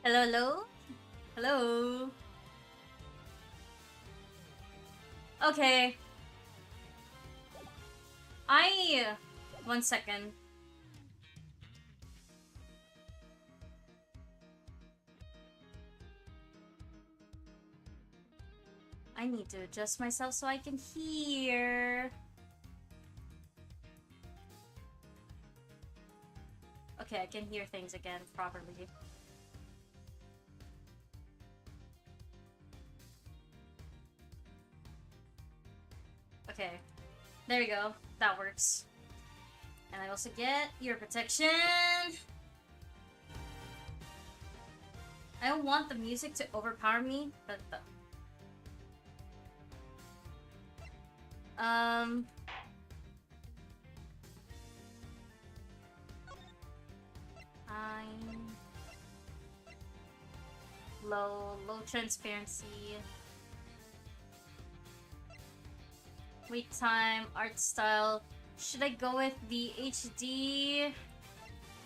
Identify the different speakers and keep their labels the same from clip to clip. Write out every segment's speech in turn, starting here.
Speaker 1: Hello, hello? Hello? Okay. I... One second. I need to adjust myself so I can hear. Okay, I can hear things again properly. Okay. There we go. That works. And I also get ear protection. I don't want the music to overpower me, but I'm low transparency. Wait time, art style. Should I go with the HD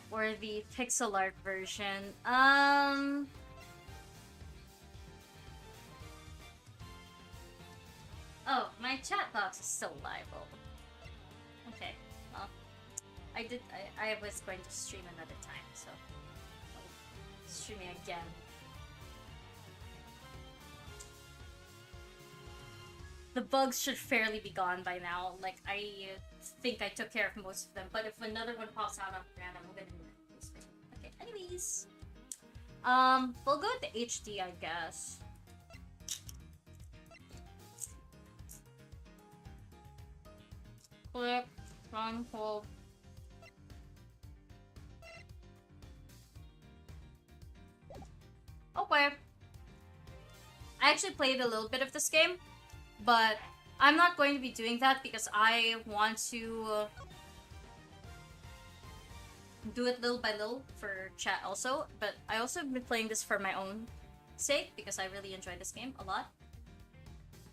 Speaker 1: or the pixel art version? Oh, my chat box is still live. Okay, well, I was going to stream another time, so streaming again. The bugs should fairly be gone by now. Like, I think I took care of most of them, but if another one pops out on random, I'm gonna lose it. Okay, anyways. We'll go with the HD, I guess. Click, run, hold. Okay. I actually played a little bit of this game, but I'm not going to be doing that because I want to do it little by little for chat also. But I also have been playing this for my own sake because I really enjoy this game a lot.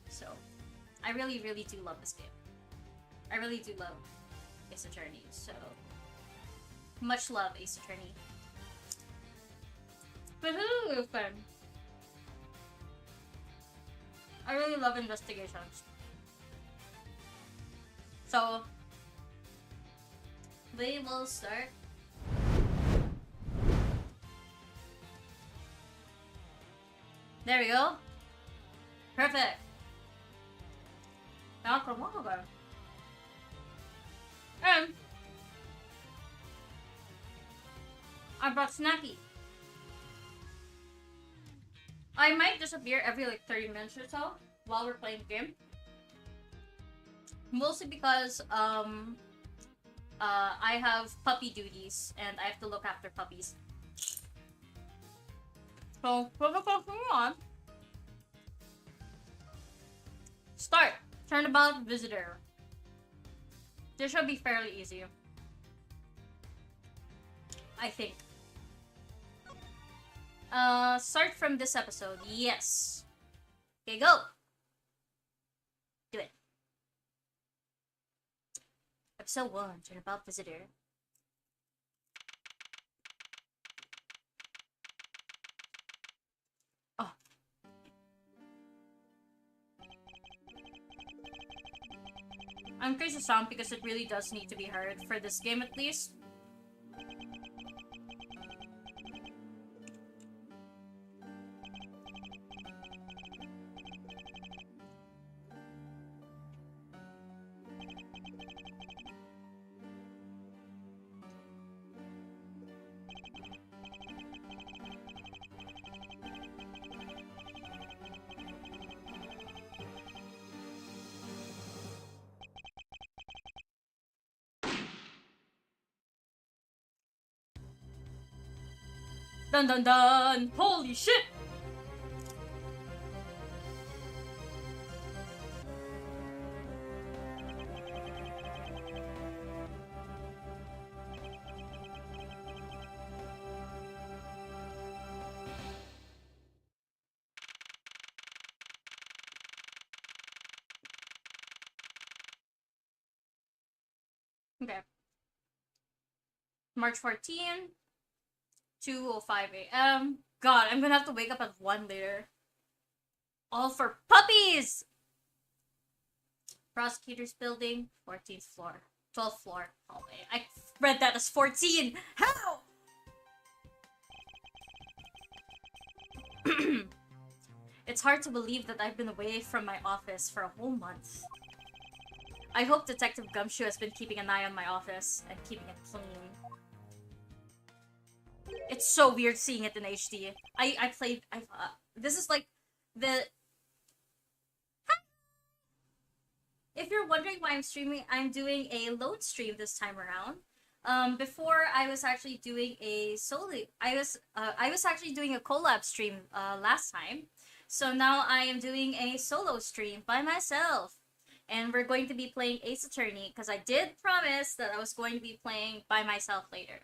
Speaker 1: So, I really, really do love this game. I really do love Ace Attorney, so much love, Ace Attorney. Woohoo! Fun. I really love investigations. So, we will start. There we go. Perfect. Now from long ago. And I brought Snacky. I might disappear every like 30 minutes or so while we're playing the game. Mostly because I have puppy duties and I have to look after puppies. So we'll continue on. Start. Turnabout visitor. This should be fairly easy. I think. Start from this episode. Yes. Okay, go. Do it. Episode 1, Turnabout Visitor. Oh. I'm curious the sound because it really does need to be heard for this game at least. Dun dun dun! Holy shit! Okay. March 14. 2:05 a.m. God, I'm gonna have to wake up at 1 later. All for puppies! Prosecutor's building, 14th floor. 12th floor hallway. I read that as 14! How? It's hard to believe that I've been away from my office for a whole month. I hope Detective Gumshoe has been keeping an eye on my office and keeping it clean. It's so weird seeing it in HD. This is like the... If you're wondering why I'm streaming, I'm doing a load stream this time around. Before I was actually doing a solo... I was actually doing a collab stream last time. So now I am doing a solo stream by myself. And we're going to be playing Ace Attorney, because I did promise that I was going to be playing by myself later.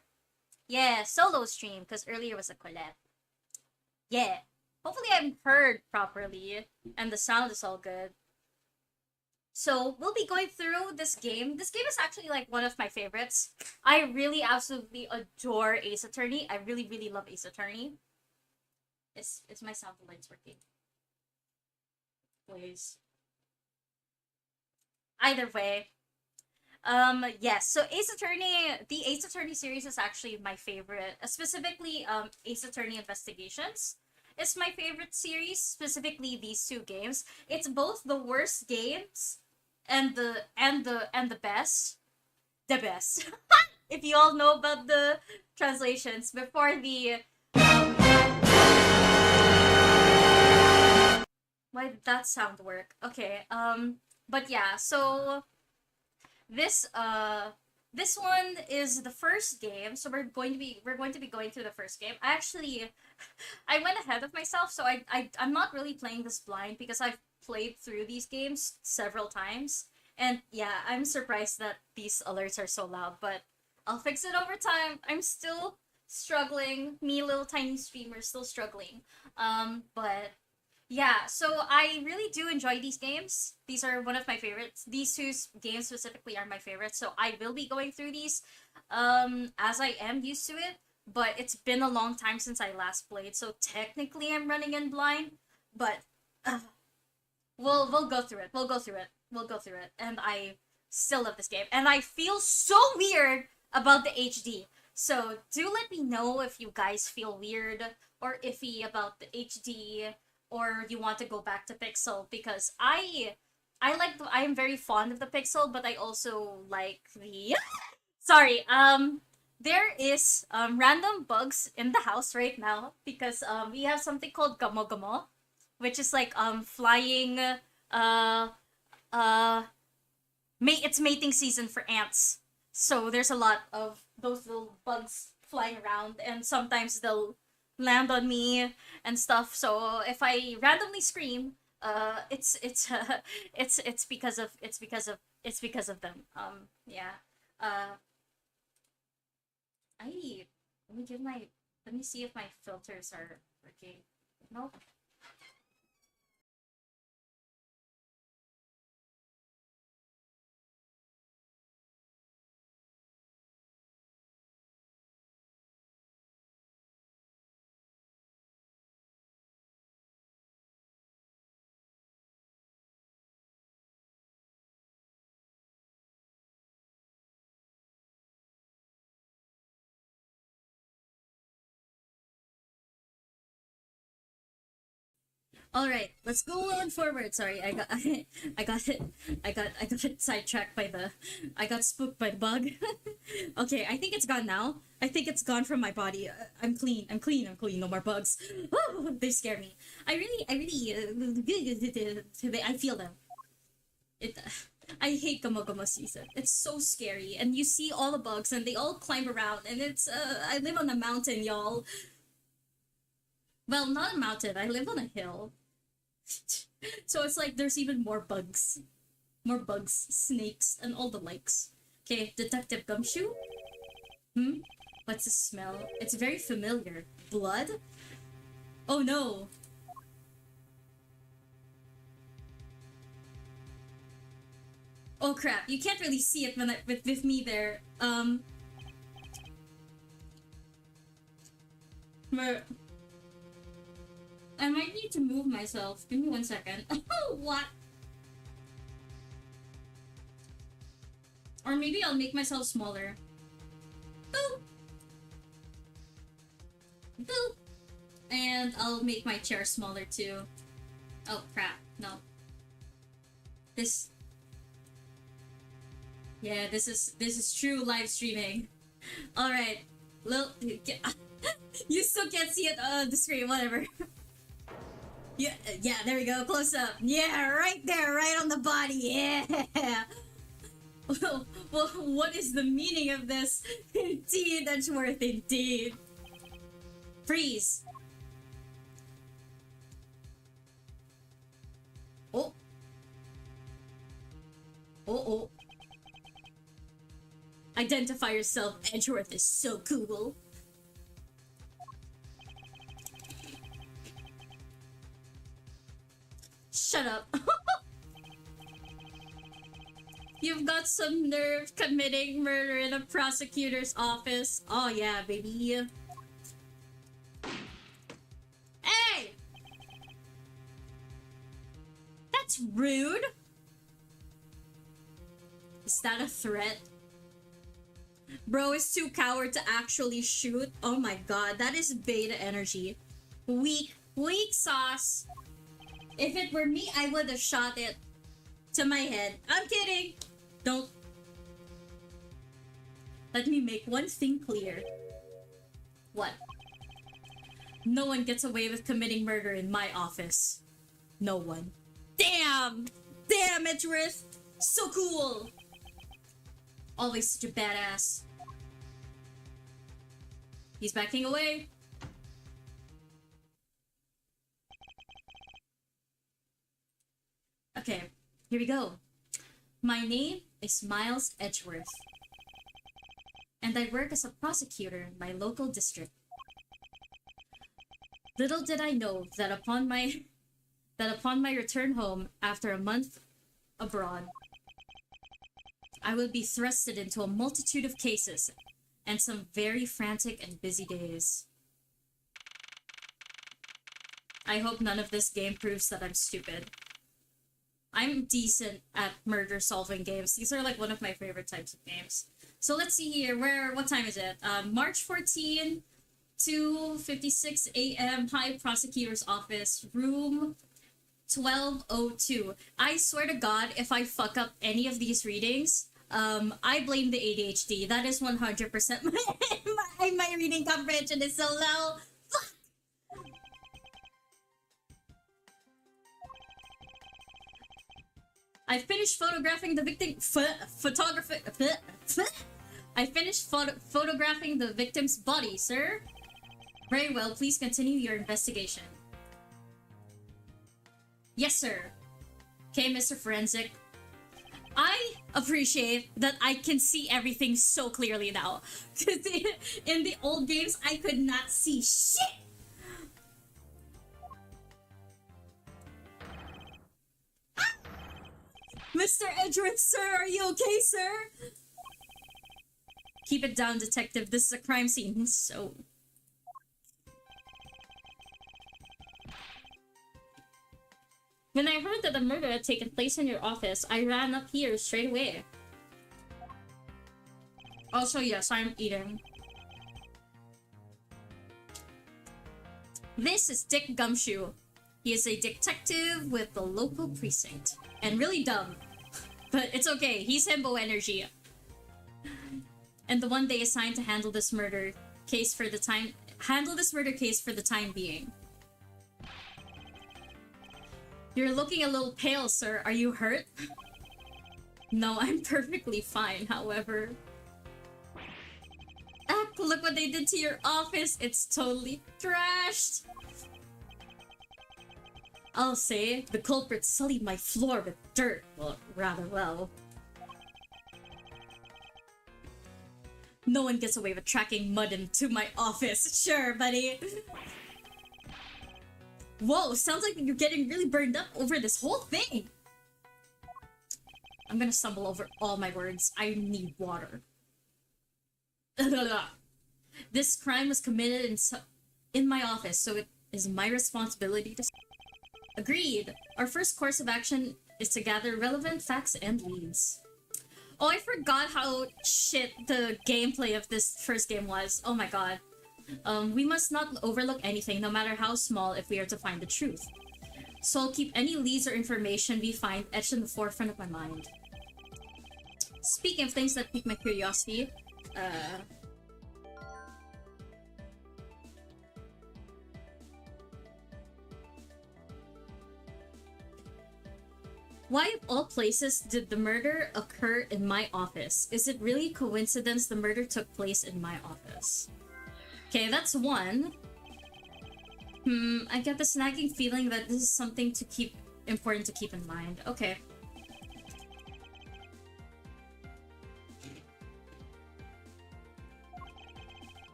Speaker 1: Yeah, solo stream, because earlier was a collab. Yeah. Hopefully I'm heard properly, and the sound is all good. So, we'll be going through this game. This game is actually, like, one of my favorites. I really absolutely adore Ace Attorney. I really, really love Ace Attorney. Is my sound lights working? Please. Either way. Yes, so Ace Attorney, the Ace Attorney series is actually my favorite. Specifically, Ace Attorney Investigations is my favorite series, specifically these two games. It's both the worst games and the best. The best. If you all know about the translations before the why did that sound work? Okay, but yeah, so this one is the first game, so we're going to be going through the first game. I went ahead of myself, so I'm not really playing this blind because I've played through these games several times, and yeah, I'm surprised that these alerts are so loud, but I'll fix it over time. I'm still struggling. Me, little tiny streamer, still struggling. But yeah, so I really do enjoy these games. These are one of my favorites. These two games specifically are my favorites, so I will be going through these as I am used to it, but it's been a long time since I last played, so technically I'm running in blind, but we'll go through it. We'll go through it. We'll go through it. And I still love this game. And I feel so weird about the HD. So do let me know if you guys feel weird or iffy about the HD, or you want to go back to Pixel, because I am very fond of the Pixel, but I also like the sorry, there is random bugs in the house right now because we have something called Gamo Gamo, which is like flying it's mating season for ants. So there's a lot of those little bugs flying around, and sometimes they'll land on me and stuff. So if I randomly scream, it's because of them. Yeah. I let me give my let me see if my filters are working. Nope. All right, let's go on forward. Sorry, I got sidetracked by the, I got spooked by the bug. Okay, I think it's gone now. I think it's gone from my body. I'm clean. I'm clean. I'm clean. No more bugs. They scare me. I really, I feel them. It. I hate Gamogomo season. It's so scary, and you see all the bugs, and they all climb around, and it's. I live on a mountain, y'all. Well, not a mountain. I live on a hill. So it's like there's even more bugs. More bugs, snakes, and all the likes. Okay, Detective Gumshoe? Hmm? What's the smell? It's very familiar. Blood? Oh no! Oh crap, you can't really see it when with me there. But I might need to move myself. Give me 1 second. What? Or maybe I'll make myself smaller. Boo! Boo! And I'll make my chair smaller too. Oh crap, no. This... Yeah, this is true live streaming. Alright. You still can't see it on the screen, whatever. Yeah, there we go, close up. Yeah, right there, right on the body, yeah! Well, what is the meaning of this? Indeed, Edgeworth, indeed. Freeze! Oh. Oh. Identify yourself, Edgeworth is so cool. Shut up. You've got some nerve committing murder in a prosecutor's office. Oh yeah, baby. Hey! That's rude. Is that a threat? Bro is too coward to actually shoot. Oh my god, that is beta energy. Weak sauce. If it were me, I would have shot it to my head. I'm kidding. Don't. Let me make one thing clear. What? No one gets away with committing murder in my office. No one. Damn! Damn, Edgeworth! So cool! Always such a badass. He's backing away. Okay, here we go. My name is Miles Edgeworth, and I work as a prosecutor in my local district. Little did I know that upon my return home after a month abroad, I would be thrusted into a multitude of cases and some very frantic and busy days. I hope none of this game proves that I'm stupid. I'm decent at murder solving games. These are like one of my favorite types of games. So let's see here, what time is it? March 14, 2:56 a.m. High Prosecutor's Office, room 1202. I swear to God, if I fuck up any of these readings, I blame the ADHD. That is 100% my reading comprehension is so low. Fuck! I finished photographing the victim. I finished photographing the victim's body, sir. Very well. Please continue your investigation. Yes, sir. Okay, Mr. Forensic. I appreciate that I can see everything so clearly now. Because in the old games, I could not see shit. Mr. Edgeworth, sir, are you okay, sir? Keep it down, detective. This is a crime scene, so... When I heard that the murder had taken place in your office, I ran up here straight away. Also, yes, I'm eating. This is Dick Gumshoe. He is a detective with the local precinct. And really dumb. But it's okay, he's himbo energy. And the one they assigned to handle this murder case for the time being. You're looking a little pale, sir. Are you hurt? No, I'm perfectly fine, however. Ah, look what they did to your office. It's totally trashed. I'll say, the culprit sullied my floor with dirt. Well, rather well. No one gets away with tracking mud into my office. Sure, buddy. Whoa, sounds like you're getting really burned up over this whole thing. I'm gonna stumble over all my words. I need water. This crime was committed in my office, so it is my responsibility to... Agreed! Our first course of action is to gather relevant facts and leads. Oh, I forgot how shit the gameplay of this first game was. Oh my god. We must not overlook anything, no matter how small, if we are to find the truth. So I'll keep any leads or information we find etched in the forefront of my mind. Speaking of things that pique my curiosity, why of all places did the murder occur in my office? Is it really coincidence the murder took place in my office? Okay, that's one. I get the snagging feeling that this is something important to keep in mind. Okay.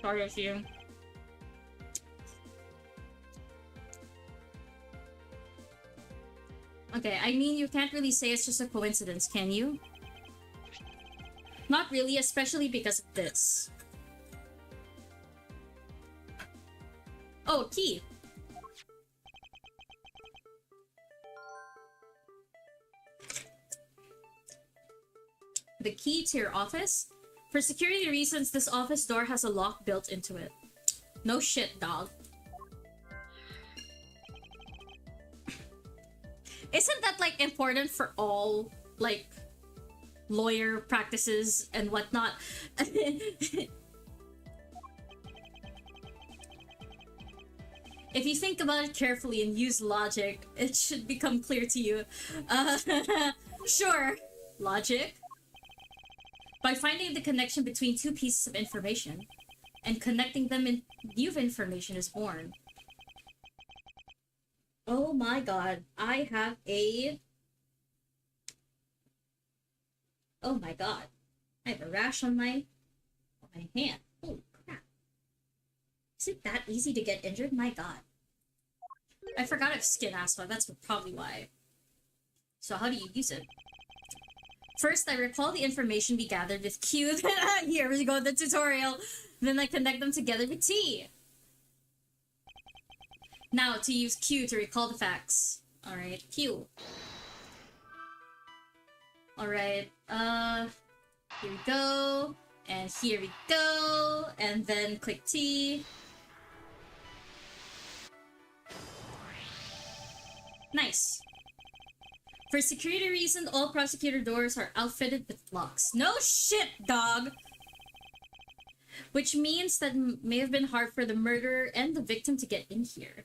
Speaker 1: Sorry, I see you. Okay, I mean, you can't really say it's just a coincidence, can you? Not really, especially because of this. Oh, key. The key to your office? For security reasons, this office door has a lock built into it. No shit, dog. Isn't that, like, important for all, like, lawyer practices and whatnot? If you think about it carefully and use logic, it should become clear to you. Sure. Logic? By finding the connection between two pieces of information and connecting them, in new information is born. Oh my god, I have a... Oh my god. I have a rash on my hand. Holy crap. Is it that easy to get injured? My god. I forgot I have skin asthma, that's probably why. So how do you use it? First, I recall the information we gathered with Q. Here we go, the tutorial. Then I connect them together with T. Now, to use Q to recall the facts. Alright, Q. Alright, here we go. And here we go. And then click T. Nice. For security reasons, all prosecutor doors are outfitted with locks. No shit, dog! Which means that it may have been hard for the murderer and the victim to get in here.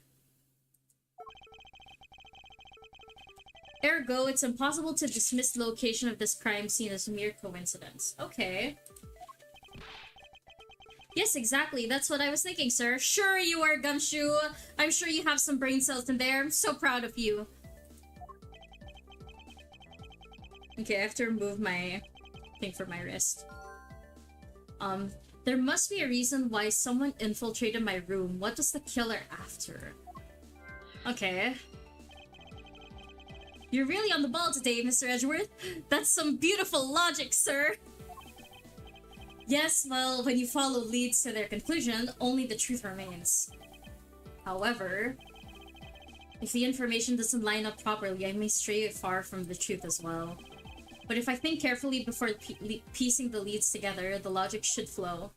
Speaker 1: Ergo, it's impossible to dismiss the location of this crime scene as a mere coincidence. Okay. Yes, exactly. That's what I was thinking, sir. Sure you are, Gumshoe. I'm sure you have some brain cells in there. I'm so proud of you. Okay, I have to remove my thing from my wrist. There must be a reason why someone infiltrated my room. What was the killer after? Okay. You're really on the ball today, Mr. Edgeworth. That's some beautiful logic, sir. Yes, well, when you follow leads to their conclusion, only the truth remains. However, if the information doesn't line up properly, I may stray far from the truth as well. But if I think carefully before piecing the leads together, the logic should flow.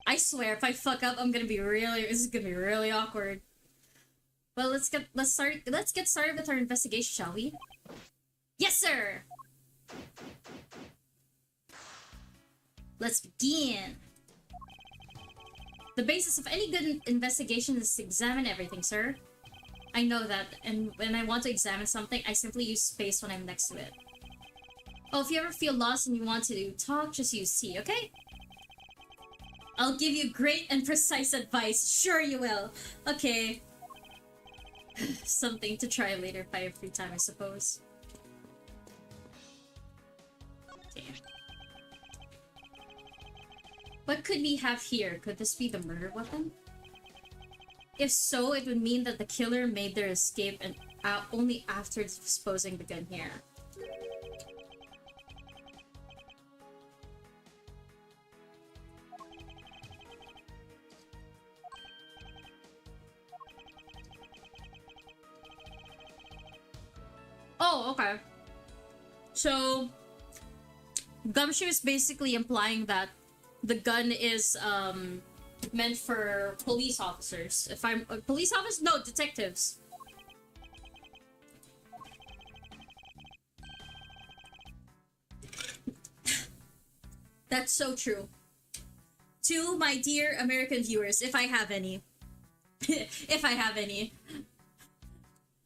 Speaker 1: I swear, if I fuck up, this is gonna be really awkward. Well, let's get started with our investigation, shall we? Yes, sir! Let's begin! The basis of any good investigation is to examine everything, sir. I know that, and when I want to examine something, I simply use space when I'm next to it. Oh, if you ever feel lost and you want to talk, just use T, okay? I'll give you great and precise advice. Sure you will. Okay. Something to try later if I have free time, I suppose. Okay. What could we have here? Could this be the murder weapon? If so, it would mean that the killer made their escape and only after disposing the gun here. Oh, okay. So, Gumshoe is basically implying that the gun is meant for police officers. If I'm police officers, no, detectives. That's so true. To my dear American viewers, if I have any, if I have any,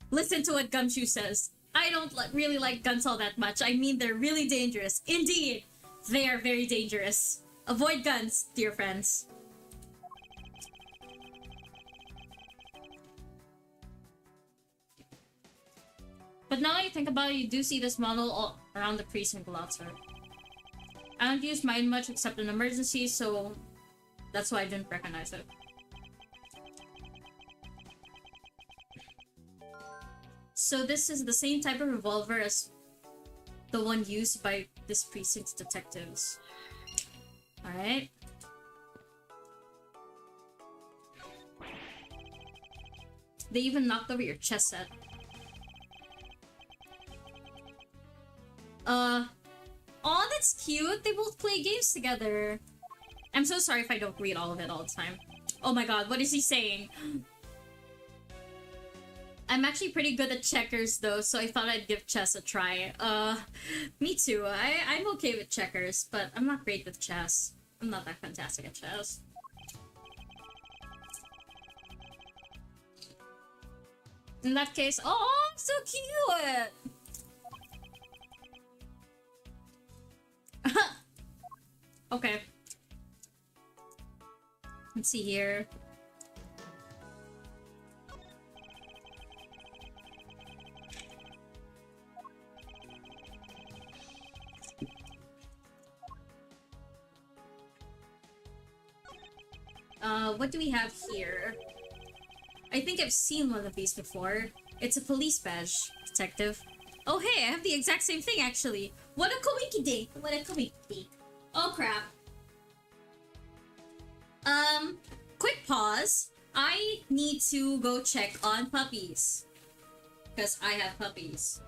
Speaker 1: listen to what Gumshoe says. I don't really like guns all that much. I mean, they're really dangerous. Indeed, they are very dangerous. Avoid guns, dear friends. But now that you think about it, you do see this model all around the precinct a lot, sir. I don't use mine much except in emergencies, so that's why I didn't recognize it. So this is the same type of revolver as the one used by this precinct's detectives. Alright. They even knocked over your chess set. Aw, that's cute! They both play games together! I'm so sorry if I don't read all of it all the time. Oh my god, what is he saying? I'm actually pretty good at checkers though, so I thought I'd give chess a try. Me too. I'm okay with checkers, but I'm not great with chess. I'm not that fantastic at chess. In that case, oh, so cute! Okay. Let's see here. What do we have here? I think I've seen one of these before. It's a police badge, detective. Oh hey, I have the exact same thing actually. What a coinky-dink! What a coinky-dink. Oh crap. Quick pause. I need to go check on puppies. Because I have puppies.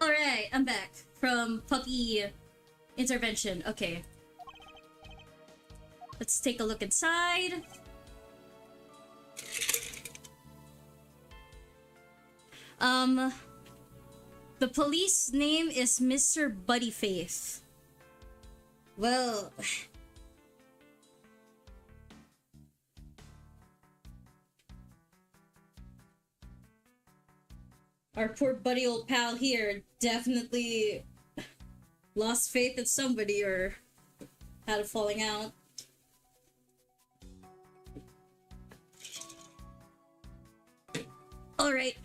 Speaker 1: Alright, I'm back from puppy intervention. Okay. Let's take a look inside. The police name is Mr. Buddyfaith. Well, our poor buddy old pal here definitely lost faith in somebody or had a falling out. Alright.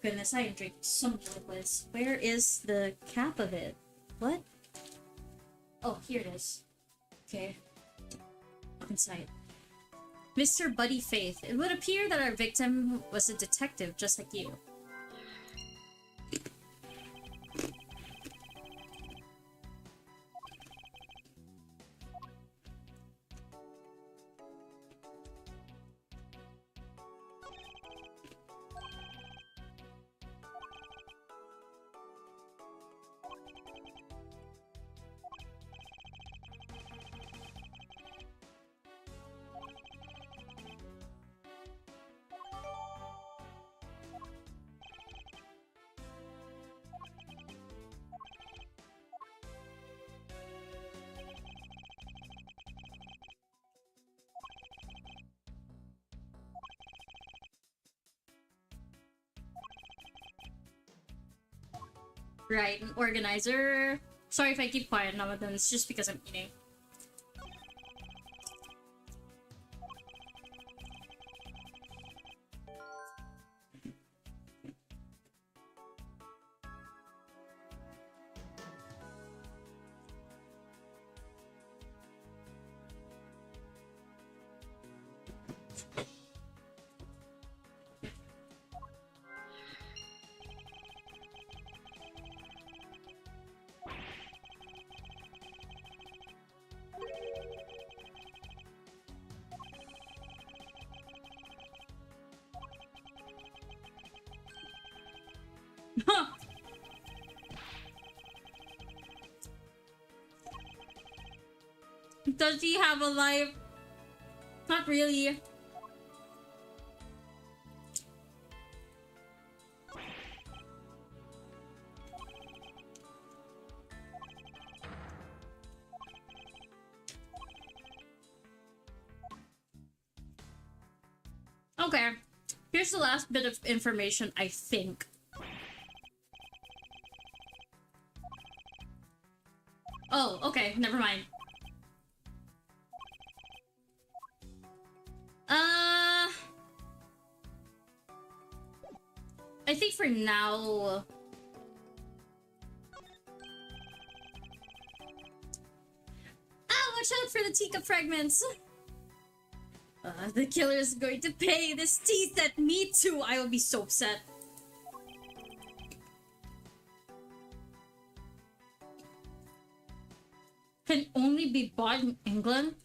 Speaker 1: Goodness, I drink so much liquids. Where is the cap of it? What? Oh, here it is. Okay. Inside. Mr. Buddyfaith. It would appear that our victim was a detective just like you. Right, an organizer. Sorry if I keep quiet now, but then it's just because I'm eating. Does he have a life? Not really. Okay. Here's the last bit of information, I think. Oh, okay, never mind. I think for now... watch out for the teacup fragments! The killer is going to pay this teeth at me too! I will be so upset. Can only be bought in England?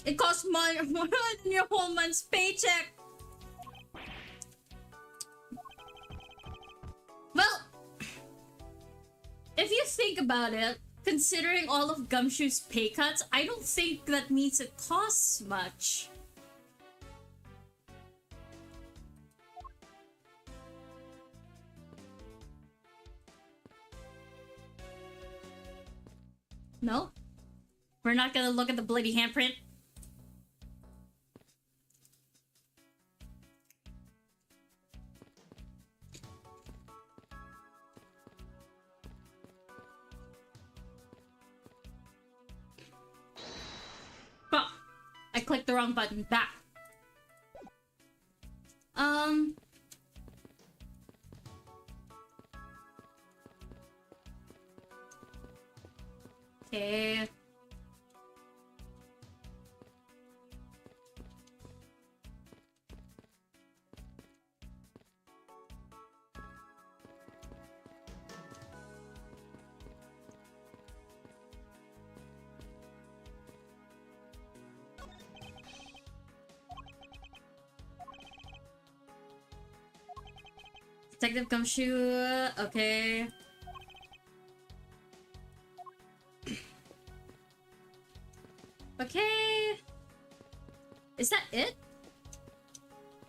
Speaker 1: It costs more than your whole month's paycheck! Well, if you think about it, considering all of Gumshoe's pay cuts, I don't think that means it costs much. No? We're not gonna look at the bloody handprint? I clicked the wrong button. Back. Okay. Detective Gumshoe, okay. Okay. Is that it?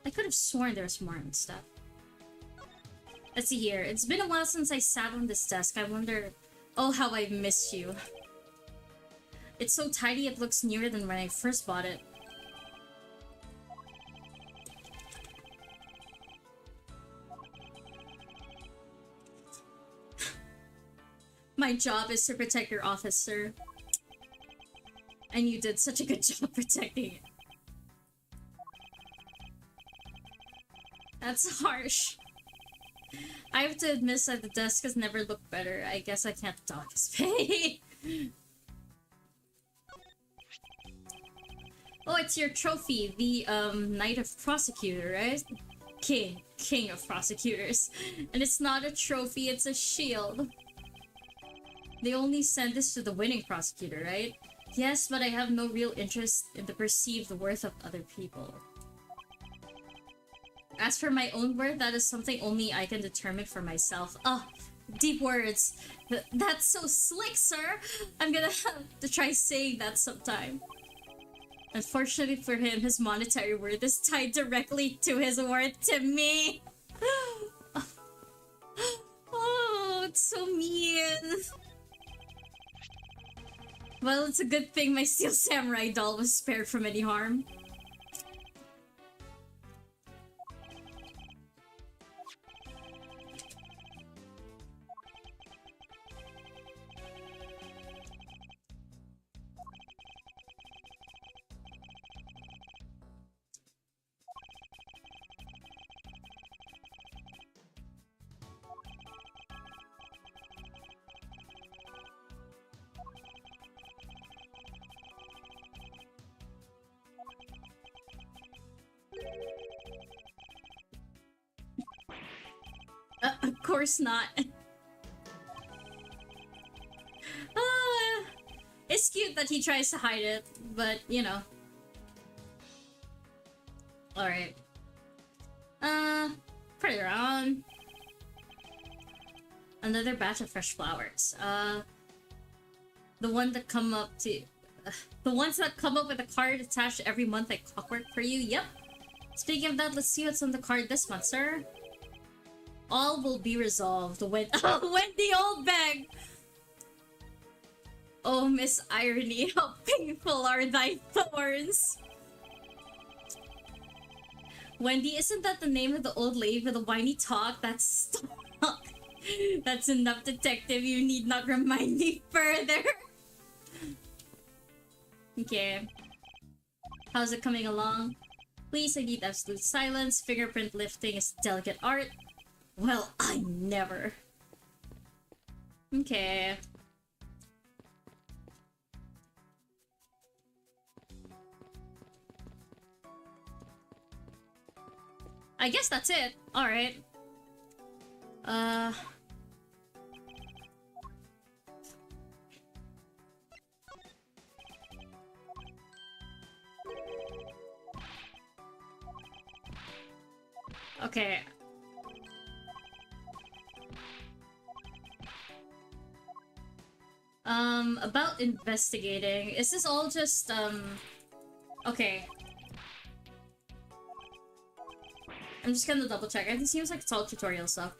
Speaker 1: I could have sworn there was more and stuff. Let's see here. It's been a while since I sat on this desk. I wonder... Oh, how I've missed you. It's so tidy it looks newer than when I first bought it. My job is to protect your office, sir. And you did such a good job protecting it. That's harsh. I have to admit that the desk has never looked better. I guess I can't dock his pay. Oh, it's your trophy, the Knight of Prosecutor, right? King of Prosecutors. And it's not a trophy, it's a shield. They only send this to the winning prosecutor, right? Yes, but I have no real interest in the perceived worth of other people. As for my own worth, that is something only I can determine for myself. Oh, deep words. That's so slick, sir! I'm gonna have to try saying that sometime. Unfortunately for him, his monetary worth is tied directly to his worth to me. Oh, it's so mean. Well, it's a good thing my Steel Samurai doll was spared from any harm. Of course not. It's cute that he tries to hide it, but you know. Alright. Put it on. Another batch of fresh flowers. The one that come up to... the ones that come up with a card attached every month like clockwork for you? Yep. Speaking of that, let's see what's on the card this month, sir. All will be resolved when the old bag. Oh, Miss Irony, how painful are thy thorns. Wendy, isn't that the name of the old lady with the whiny talk? That's That's enough, detective. You need not remind me further. Okay. How's it coming along? Please, I need absolute silence. Fingerprint lifting is delicate art. Well, I never. Okay. I guess that's it. Alright. Okay. About investigating. Is this all just, okay. I'm just gonna double check. It seems like it's all tutorial stuff.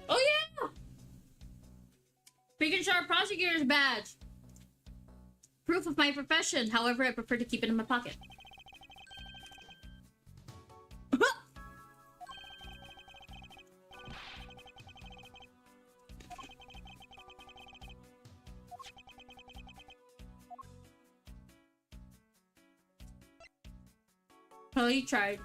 Speaker 1: Oh yeah! Beacon Sharp Prosecutor's badge. Proof of my profession. However, I prefer to keep it in my pocket. Oh, you tried.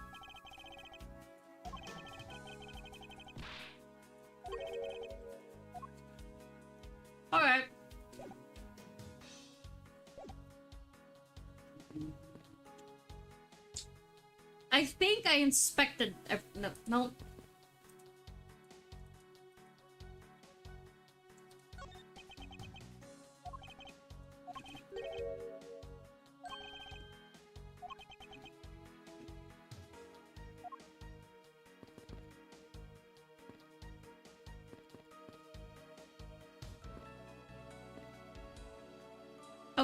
Speaker 1: Alright. I think I inspected... no.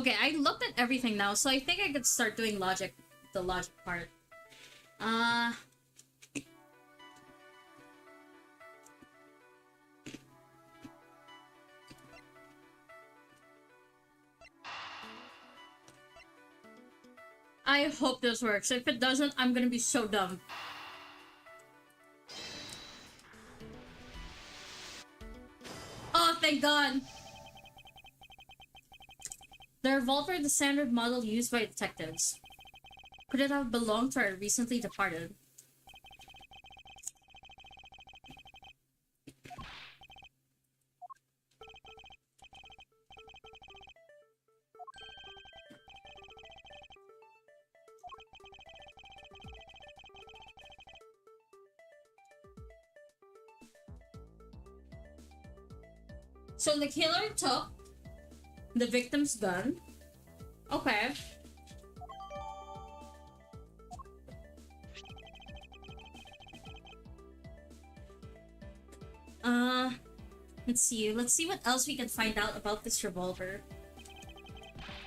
Speaker 1: Okay, I looked at everything now, so I think I could start doing the logic part. I hope this works. If it doesn't, I'm gonna be so dumb. Oh, thank God! The revolver, the standard model used by detectives. Could it have belonged to our recently departed? So the killer took the victim's gun. Okay. Let's see. Let's see what else we can find out about this revolver.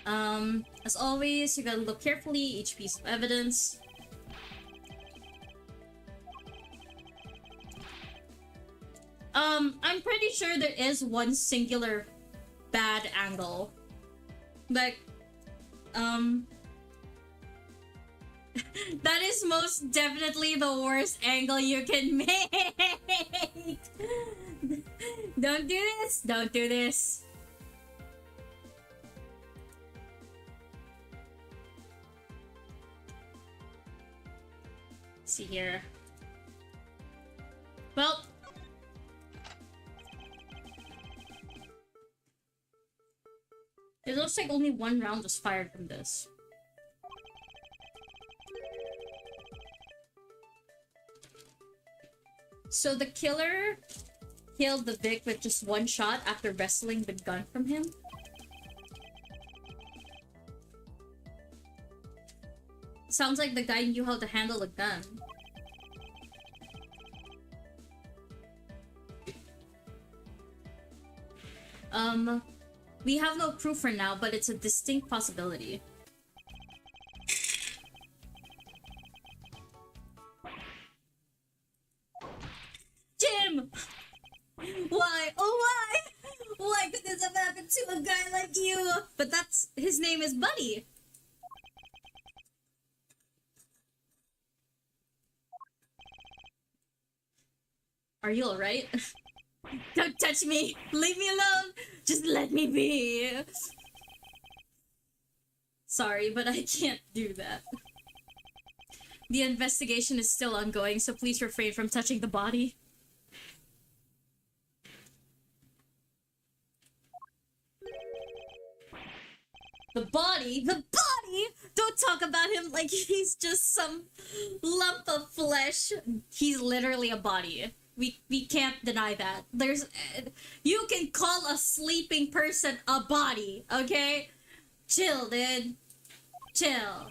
Speaker 1: As always, you gotta look carefully each piece of evidence. I'm pretty sure there is one singular bad angle. Like, that is most definitely the worst angle you can make! Don't do this! Don't do this! Let's see here. Well, it looks like only one round was fired from this. So the killer killed the Vic with just one shot after wresting the gun from him? Sounds like the guy knew how to handle a gun. We have no proof for now, but it's a distinct possibility. Jim! Why? Oh, why? Why could this have happened to a guy like you? But his name is Buddy. Are you alright? Don't touch me! Leave me alone! Just let me be! Sorry, but I can't do that. The investigation is still ongoing, so please refrain from touching the body. The body? The body?! Don't talk about him like he's just some lump of flesh. He's literally a body. We can't deny that. You can call a sleeping person a body, okay? Chill, dude. Chill.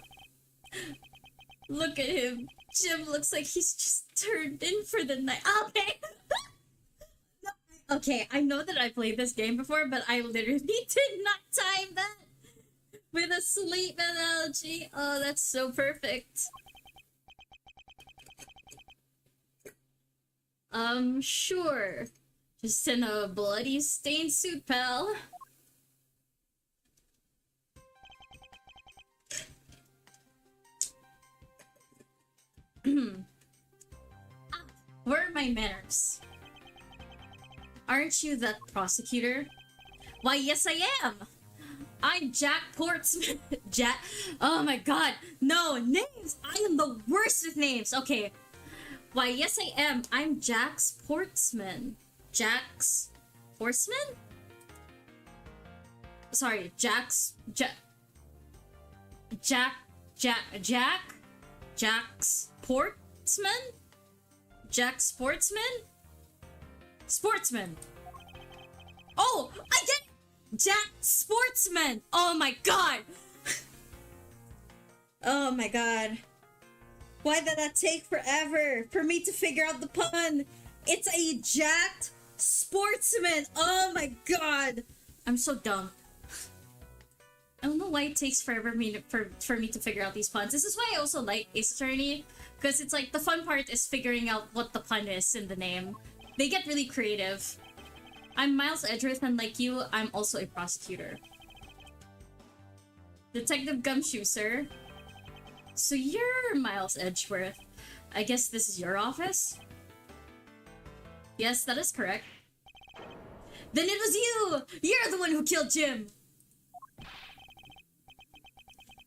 Speaker 1: Look at him. Jim looks like he's just turned in for the night. Okay. Okay, I know that I played this game before, but I literally did not time that with a sleep analogy. Oh, that's so perfect. Sure. Just in a bloody stained suit, pal. Where are my manners? Aren't you that prosecutor? Why, yes I am! I'm Jack Portsman. Jack. Oh my god. No, names! I am the worst with names. Okay. Why, yes I am. I'm Jax Portsman. Jax Portsman? Sorry, Jax Portsman? Jack Sportsman? Sportsman. Oh, I get it! Jack Sportsman. Oh my god. Oh my god. Why did that take forever for me to figure out the pun? It's a jacked sportsman. Oh my god. I'm so dumb. I don't know why it takes forever for me to figure out these puns. This is why I also like Ace Attorney, because it's like the fun part is figuring out what the pun is in the name. They get really creative. I'm Miles Edgeworth, and like you, I'm also a prosecutor. Detective Gumshoe, sir. So you're Miles Edgeworth. I guess this is your office? Yes, that is correct. Then it was you! You're the one who killed Jim!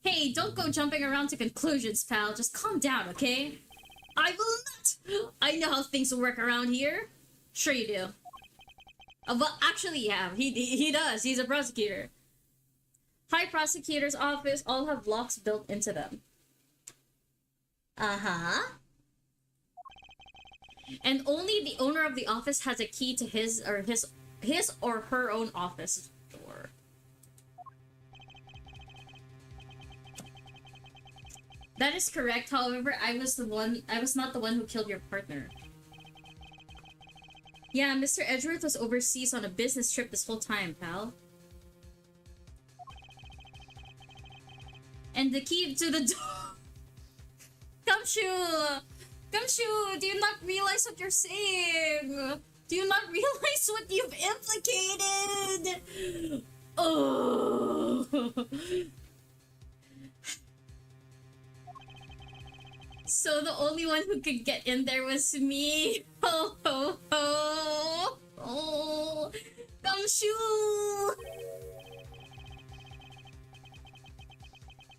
Speaker 1: Hey, don't go jumping around to conclusions, pal. Just calm down, okay? I will not! I know how things will work around here. Sure you do. Well, actually, yeah, he does. He's a prosecutor. High prosecutor's office all have locks built into them. Uh-huh. And only the owner of the office has a key to his or her own office door. That is correct. However, I was not the one who killed your partner. Yeah, Mr. Edgeworth was overseas on a business trip this whole time, pal. And the key to the door. Gumshoe! Gumshoe, do you not realize what you're saying? Do you not realize what you've implicated? Oh. So the only one who could get in there was me. Oh, oh, oh. Oh. Gumshoe!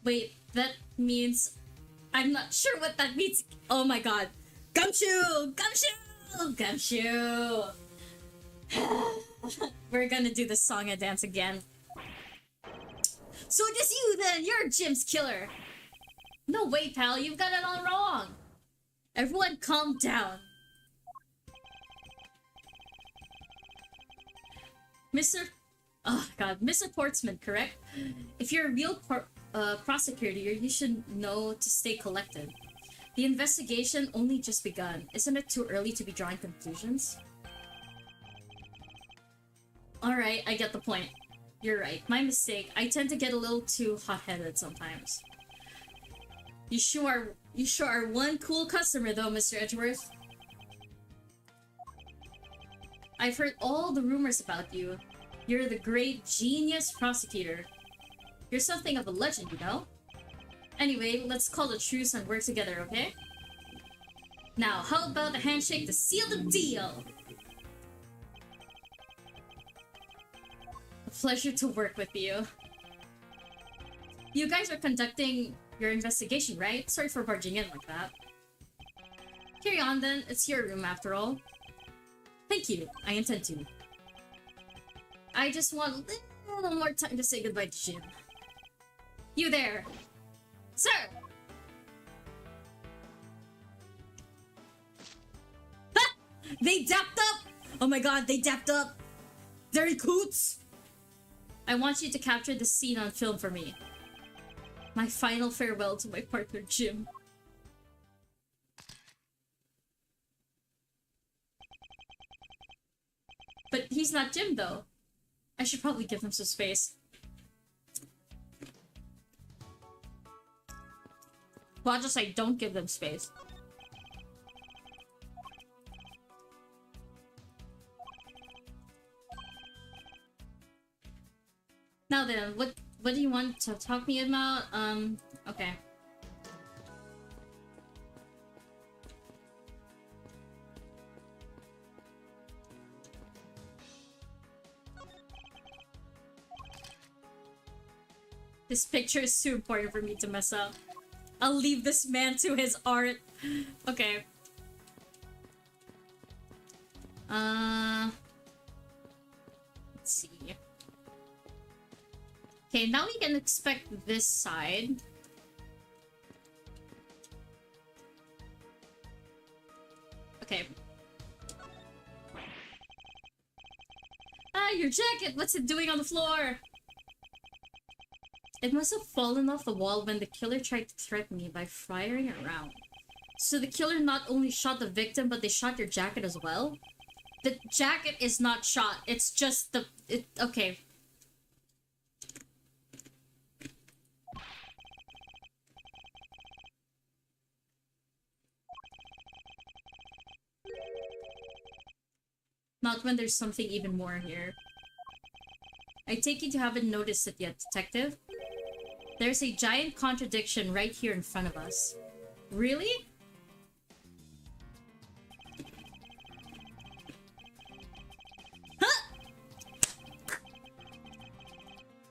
Speaker 1: Wait, that means... I'm not sure what that means. Oh my god. Gumshoe! Gumshoe! Gumshoe! We're gonna do the song and dance again. So it is you then! You're Jim's killer! No way, pal. You've got it all wrong. Everyone calm down. Mr. Oh god, Mr. Portsman, correct? If you're a real prosecutor, you should know to stay collected. The investigation only just begun. Isn't it too early to be drawing conclusions? Alright, I get the point. You're right. My mistake. I tend to get a little too hot-headed sometimes. You sure are one cool customer though, Mr. Edgeworth. I've heard all the rumors about you. You're the great genius prosecutor. You're something of a legend, you know? Anyway, let's call a truce and work together, okay? Now, how about a handshake to seal the deal? A pleasure to work with you. You guys are conducting your investigation, right? Sorry for barging in like that. Carry on then, it's your room after all. Thank you, I intend to. I just want a little more time to say goodbye to Jim. You there! Sir! Ha! They dapped up! Oh my god, they dapped up! They're in coots! I want you to capture this scene on film for me. My final farewell to my partner, Jim. But he's not Jim, though. I should probably give him some space. Well, I'll just say, don't give them space. Now then, what do you want to talk to me about? Okay. This picture is too important for me to mess up. I'll leave this man to his art. Okay. Let's see. Okay, now we can expect this side. Okay. Ah, your jacket! What's it doing on the floor? It must have fallen off the wall when the killer tried to threaten me by firing around. So the killer not only shot the victim, but they shot your jacket as well? The jacket is not shot, it's just the... okay. Not when there's something even more here. I take it you haven't noticed it yet, Detective. There's a giant contradiction right here in front of us. Really? Huh!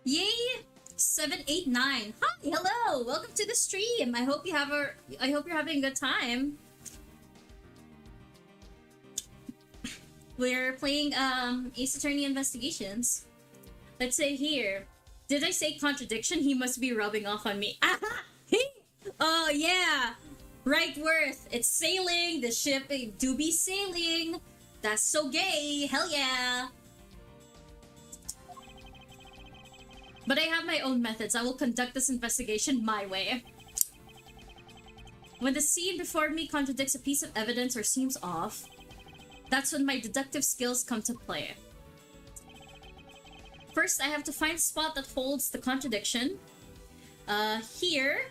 Speaker 1: Yay! 789. Hi, hello. Welcome to the stream. I hope you're having a good time. We're playing Ace Attorney Investigations. Let's say here. Did I say contradiction? He must be rubbing off on me. Oh yeah. Right Worth. It's sailing. The ship do be sailing. That's so gay. Hell yeah. But I have my own methods. I will conduct this investigation my way. When the scene before me contradicts a piece of evidence or seems off, that's when my deductive skills come to play. First, I have to find a spot that holds the contradiction. Here.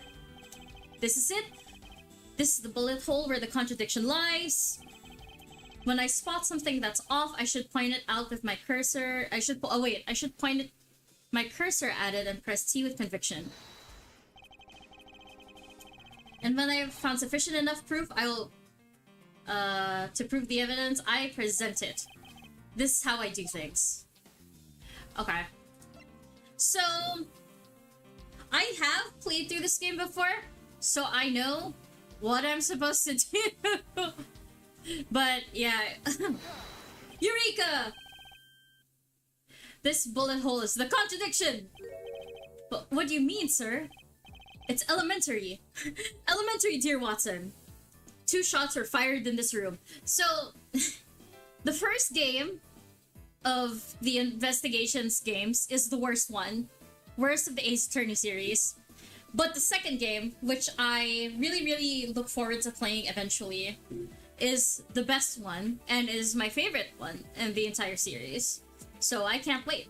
Speaker 1: This is it. This is the bullet hole where the contradiction lies. When I spot something that's off, I should point it out with my cursor. I should point my cursor at it and press T with conviction. And when I have found sufficient enough proof, I will to prove the evidence, I present it. This is how I do things. Okay. So, I have played through this game before, so I know what I'm supposed to do. But, yeah. Eureka! This bullet hole is the contradiction! But what do you mean, sir? It's elementary. Elementary, dear Watson. 2 shots were fired in this room. So, the first game of the investigations games is the worst one. Worst of the Ace Attorney series. But the second game, which I really, really look forward to playing eventually, is the best one, and is my favorite one in the entire series. So I can't wait.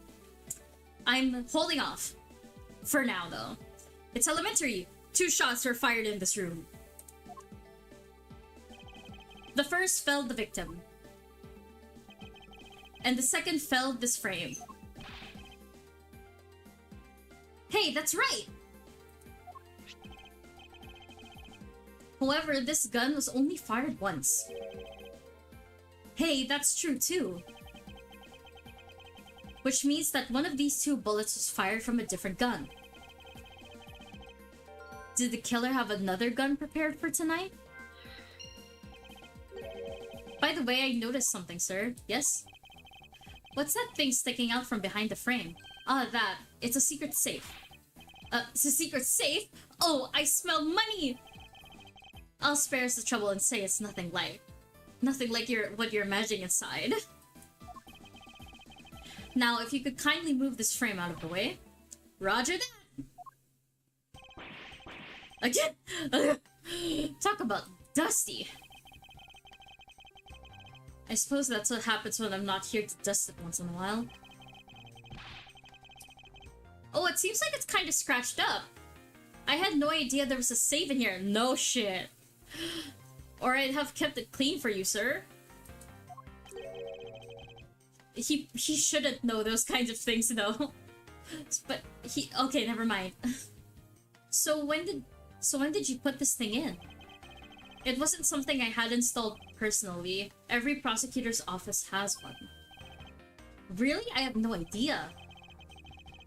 Speaker 1: I'm holding off. For now, though. It's elementary. 2 shots were fired in this room. The first felled the victim. And the second felled this frame. Hey, that's right! However, this gun was only fired once. Hey, that's true too. Which means that one of these 2 bullets was fired from a different gun. Did the killer have another gun prepared for tonight? By the way, I noticed something, sir. Yes? What's that thing sticking out from behind the frame? Ah, that. It's a secret safe. It's a secret safe? Oh, I smell money! I'll spare us the trouble and say it's nothing like what you're imagining inside. Now, if you could kindly move this frame out of the way. Roger that! Again! Talk about dusty. I suppose that's what happens when I'm not here to dust it once in a while. Oh, it seems like it's kind of scratched up. I had no idea there was a save in here. No shit. Or I'd have kept it clean for you, sir. He shouldn't know those kinds of things, though. But okay, never mind. So when did you put this thing in? It wasn't something I had installed personally. Every prosecutor's office has one. Really? I have no idea.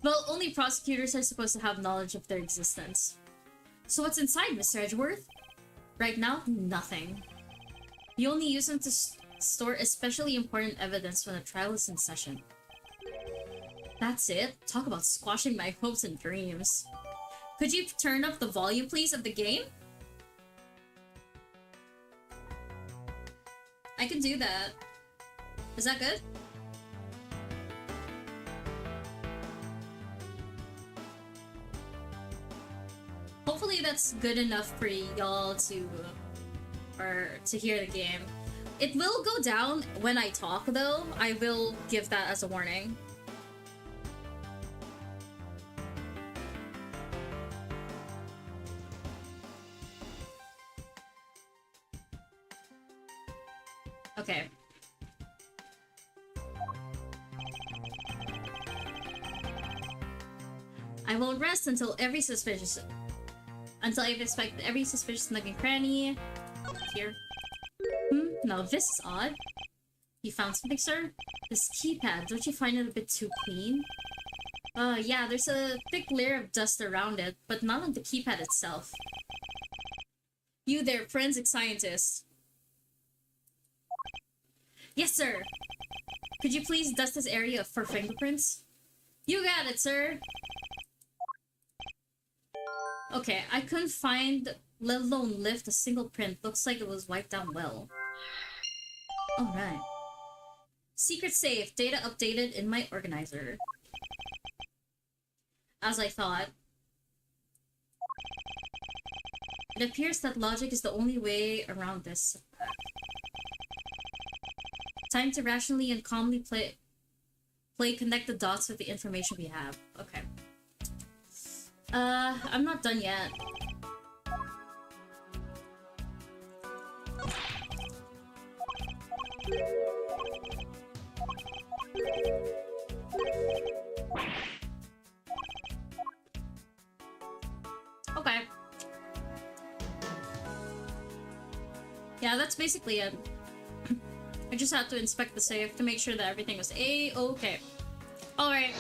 Speaker 1: Well, only prosecutors are supposed to have knowledge of their existence. So what's inside, Mr. Edgeworth? Right now, nothing. You only use them to store especially important evidence when a trial is in session. That's it? Talk about squashing my hopes and dreams. Could you turn up the volume, please, of the game? I can do that. Is that good? Hopefully that's good enough for y'all to hear the game. It will go down when I talk, though. I will give that as a warning. Okay. I won't rest until I've inspected every suspicious nook and cranny. Here. Now this is odd. You found something, sir? This keypad, don't you find it a bit too clean? Yeah, there's a thick layer of dust around it, but not on the keypad itself. You there, forensic scientist. Yes, sir. Could you please dust this area for fingerprints? You got it, sir. Okay, I couldn't find, let alone lift, a single print. Looks like it was wiped down well. Alright. Secret safe. Data updated in my organizer. As I thought. It appears that logic is the only way around this. Time to rationally and calmly play connect the dots with the information we have. Okay. I'm not done yet. Okay. Yeah, that's basically it. I just had to inspect the safe to make sure that everything was A-okay. Alright.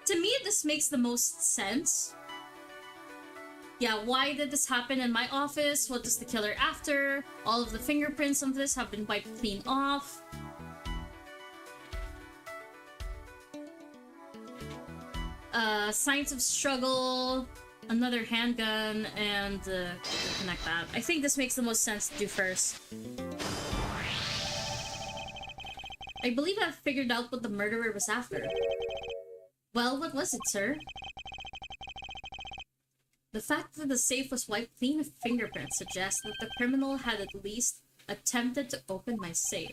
Speaker 1: To me, this makes the most sense. Yeah, why did this happen in my office? What is the killer after? All of the fingerprints of this have been wiped clean off. Signs of struggle, another handgun, and connect that. I think this makes the most sense to do first. I believe I've figured out what the murderer was after. Well, what was it, sir? The fact that the safe was wiped clean of fingerprints suggests that the criminal had at least attempted to open my safe,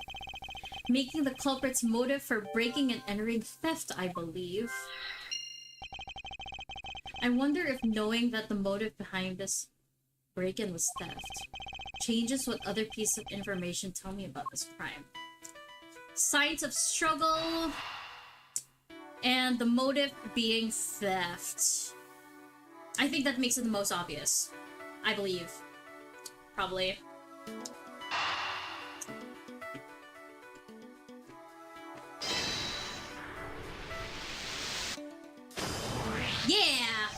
Speaker 1: making the culprit's motive for breaking and entering theft, I believe. I wonder if knowing that the motive behind this break-in was theft changes what other pieces of information tell me about this crime. Signs of struggle, and the motive being theft. I think that makes it the most obvious. I believe. Probably. Yeah!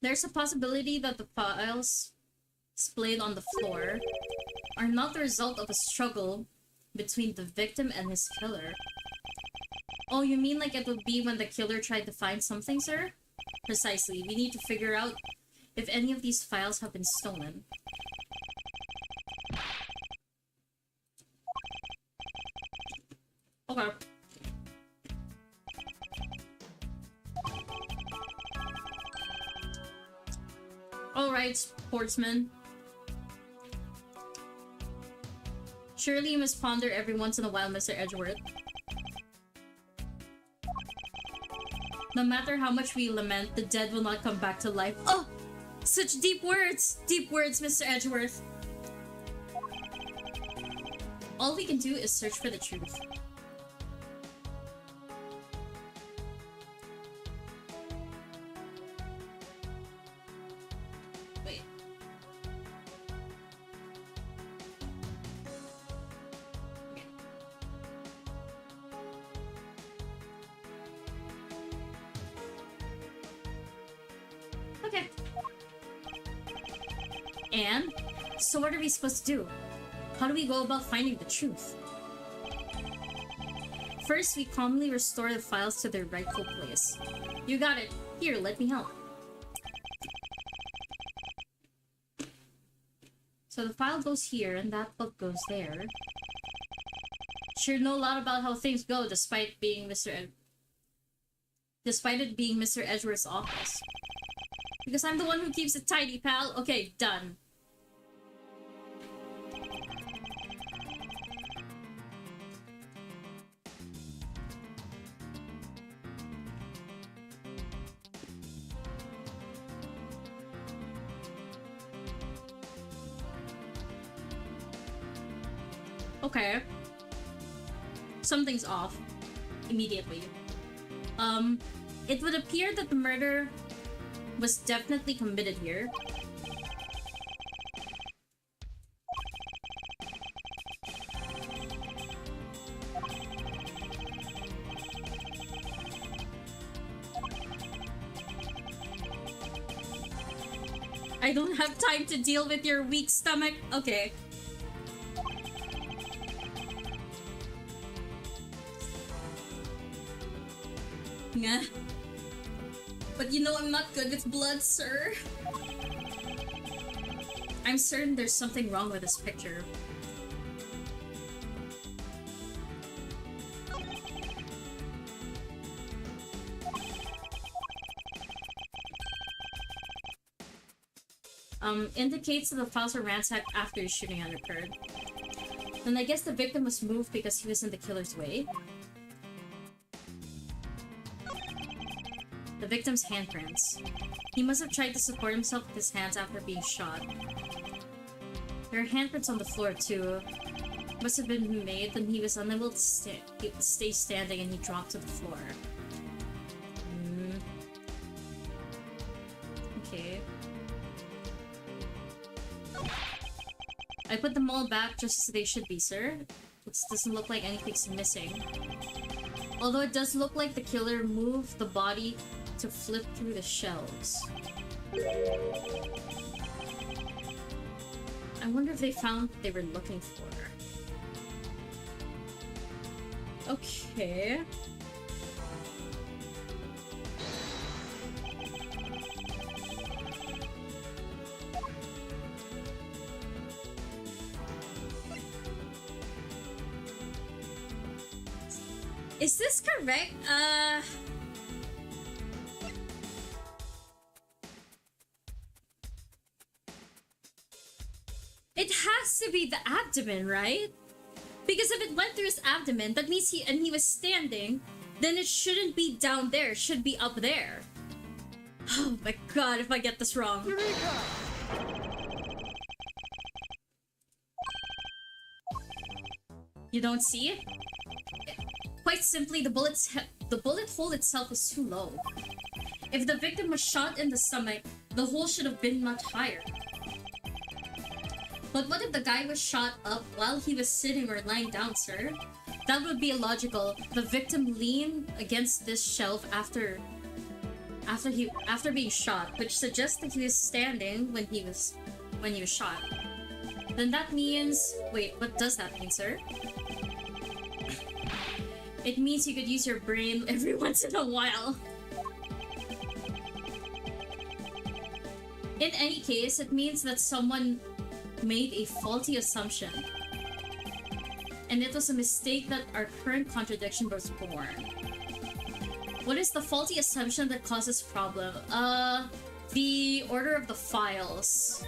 Speaker 1: There's a possibility that the files displayed on the floor are not the result of a struggle between the victim and his killer. Oh, you mean like it would be when the killer tried to find something, sir? Precisely. We need to figure out if any of these files have been stolen. Okay. Alright, sportsman. Surely you must ponder every once in a while, Mr. Edgeworth. No matter how much we lament, the dead will not come back to life. Oh! Such deep words! Deep words, Mr. Edgeworth. All we can do is search for the truth. Wait. Okay. And? So what are we supposed to do? How do we go about finding the truth? First, we calmly restore the files to their rightful place. You got it. Here, let me help. So the file goes here, and that book goes there. Sure know a lot about how things go, despite it being Mr. Edgeworth's office. Because I'm the one who keeps it tidy, pal. Okay, done. Okay. Something's off. Immediately. It would appear that the murder was definitely committed here. I don't have time to deal with your weak stomach. Okay. Nga. But you know I'm not good with blood, sir. I'm certain there's something wrong with this picture. Indicates that the files were ransacked after the shooting had occurred. Then I guess the victim was moved because he was in the killer's way. The victim's handprints. He must have tried to support himself with his hands after being shot. There are handprints on the floor too. Must have been made when he was unable to stay standing and he dropped to the floor. Okay. I put them all back just as they should be, sir. It doesn't look like anything's missing. Although it does look like the killer moved the body to flip through the shelves. I wonder if they found what they were looking for. Okay. Is this correct? It has to be the abdomen, right? Because if it went through his abdomen, that means he was standing, then it shouldn't be down there, it should be up there. Oh my god, if I get this wrong. Eureka! You don't see it? Quite simply, the bullet hole itself is too low. If the victim was shot in the stomach, the hole should have been much higher. But what if the guy was shot up while he was sitting or lying down, sir? That would be illogical. The victim leaned against this shelf after being shot, which suggests that he was standing when he was shot. Then that means... Wait, what does that mean, sir? It means you could use your brain every once in a while. In any case, it means that someone made a faulty assumption. And it was a mistake that our current contradiction was born. What is the faulty assumption that causes problem? The order of the files.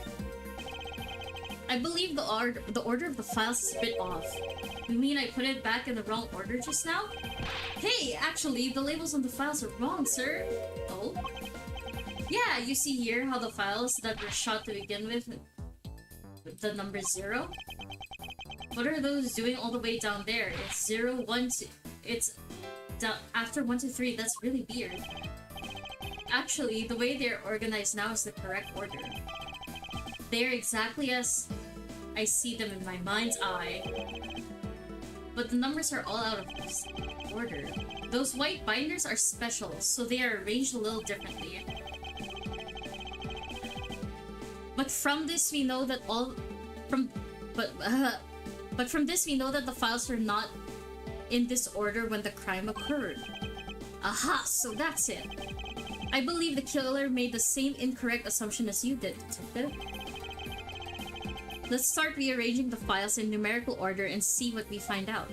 Speaker 1: I believe the order of the files is a bit off. You mean I put it back in the wrong order just now? Hey, actually, the labels on the files are wrong, sir. Oh? Yeah, you see here how the files that were shot to begin with the number 0? What are those doing all the way down there? It's 0, 1, 2... It's... after 1, 2, 3, that's really weird. Actually, the way they're organized now is the correct order. They're exactly as I see them in my mind's eye. But the numbers are all out of order. Those white binders are special, so they are arranged a little differently. But from this we know that but from this we know that the files were not in this order when the crime occurred. Aha, so that's it. I believe the killer made the same incorrect assumption as you did, Detective. Let's start rearranging the files in numerical order and see what we find out.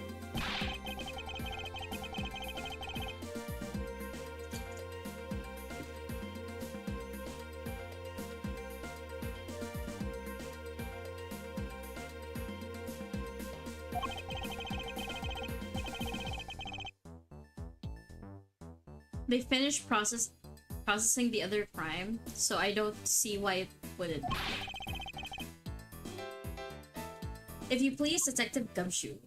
Speaker 1: They finished processing the other crime, so I don't see why it wouldn't. If you please, Detective Gumshoe.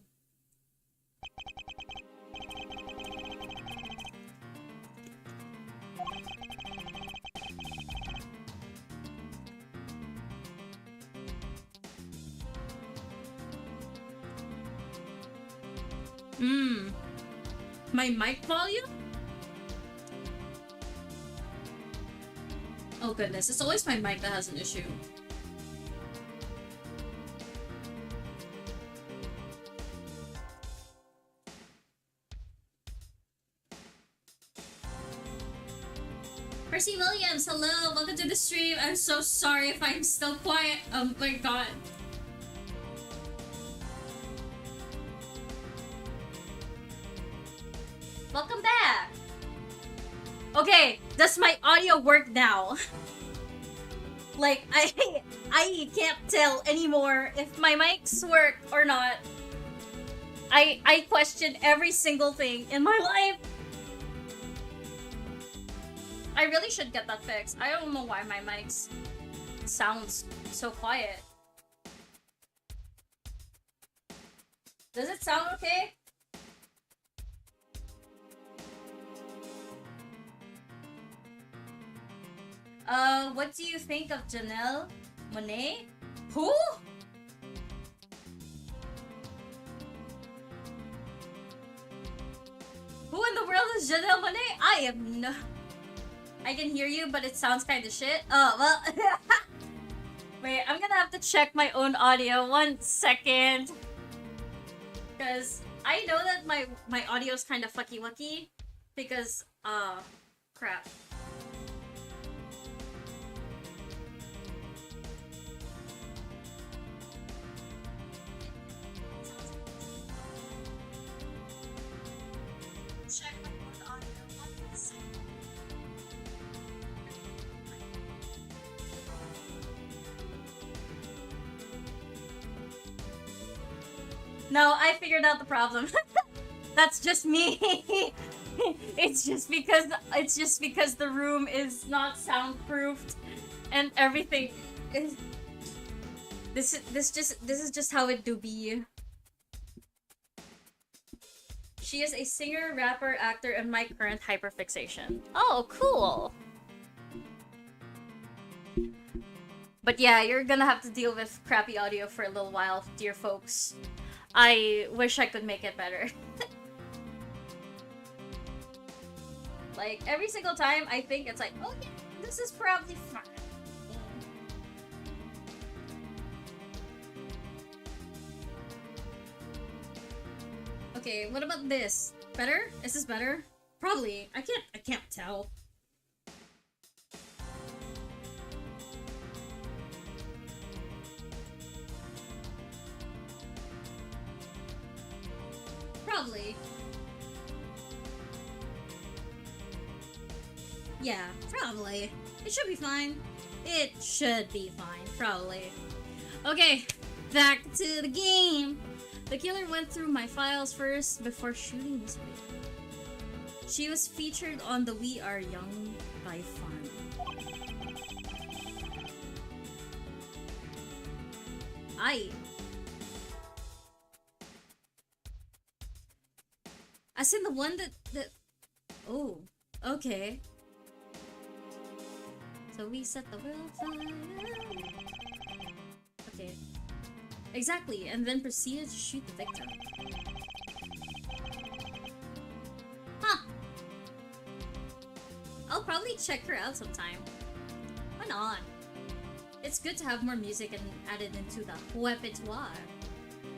Speaker 1: My mic volume? Oh goodness, it's always my mic that has an issue. Percy Williams, hello, welcome to the stream. I'm so sorry if I'm still quiet. Oh my god. Welcome back. Okay, does my audio work now? Like, I can't tell anymore if my mics work or not. I question every single thing in my life. I really should get that fixed. I don't know why my mics sounds so quiet. Does it sound okay? What do you think of Janelle Monáe? Who? Who in the world is Janelle Monáe? I am no... I can hear you, but it sounds kind of shit. Oh, well... Wait, I'm gonna have to check my own audio. 1 second. Because I know that my audio is kind of fucky-wucky. Because, crap. Check my own audio. 1 second. No, I figured out the problem. That's just me. It's just because the room is not soundproofed and everything. This is just how it do be. She is a singer, rapper, actor, and my current hyperfixation. Oh, cool. But yeah, you're gonna have to deal with crappy audio for a little while, dear folks. I wish I could make it better. Like, every single time I think it's like, oh yeah, this is probably fine. Okay, what about this? Better? Is this better? Probably. I can't tell. Probably. Yeah, probably. It should be fine. It should be fine, probably. Okay, back to the game. The killer went through my files first before shooting this video. She was featured on the We Are Young by Farm. As in the one that... Oh, okay. So we set the world fire. Okay. Exactly, and then proceeded to shoot the victim. Huh. I'll probably check her out sometime. Why not? It's good to have more music and add it into the repertoire.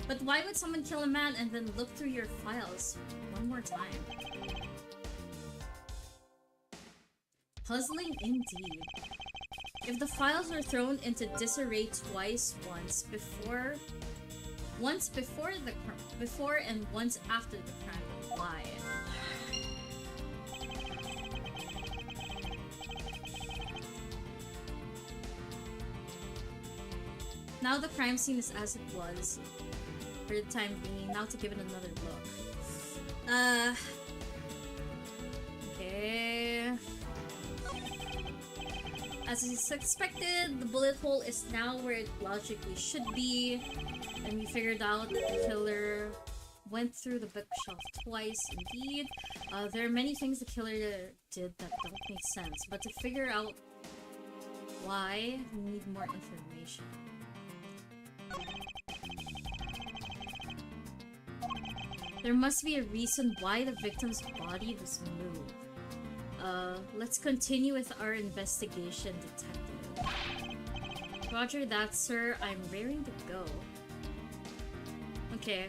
Speaker 1: But why would someone kill a man and then look through your files one more time? Puzzling indeed. If the files were thrown into disarray once before and once after the crime, why? Now the crime scene is as it was. For the time being, now to give it another look. Okay. As is expected, the bullet hole is now where it logically should be, and we figured out that the killer went through the bookshelf twice, indeed. There are many things the killer did that don't make sense, but to figure out why, we need more information. There must be a reason why the victim's body was moved. Let's continue with our investigation, detective. Roger that, sir. I'm raring to go. Okay.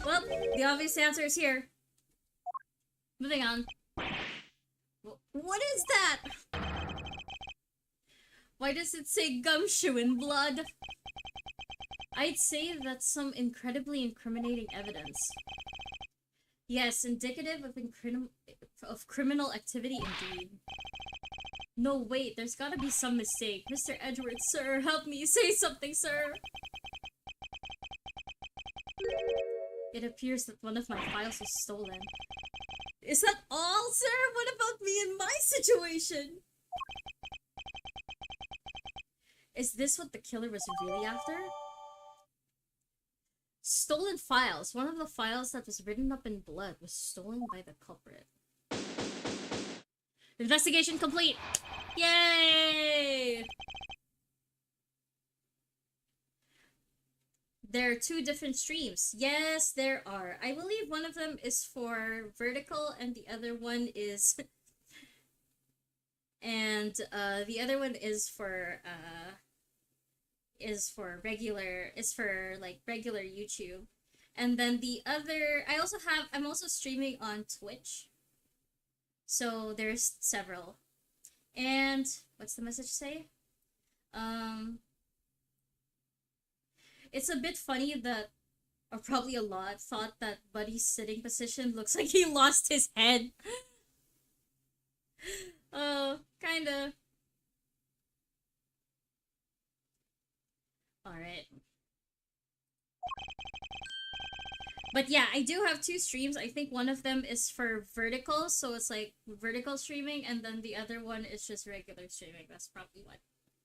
Speaker 1: Well, the obvious answer is here. Moving on. What is that? Why does it say gumshoe in blood? I'd say that's some incredibly incriminating evidence. Yes, indicative of criminal activity indeed. No, wait, there's gotta be some mistake. Mr. Edwards, sir, help me. Say something, sir. It appears that one of my files was stolen. Is that all, sir? What about me and my situation? Is this what the killer was really after? Stolen files. One of the files that was written up in blood was stolen by the culprit. Investigation complete! Yay! There are two different streams. Yes, there are. I believe one of them is for vertical and the other one is... and the other one is for regular YouTube. And then the other, I'm also streaming on Twitch. So there's several. And what's the message say? It's a bit funny that, or probably a lot, thought that Buddy's sitting position looks like he lost his head. Kinda. Alright. But yeah, I do have two streams. I think one of them is for vertical, so it's like vertical streaming, and then the other one is just regular streaming. That's probably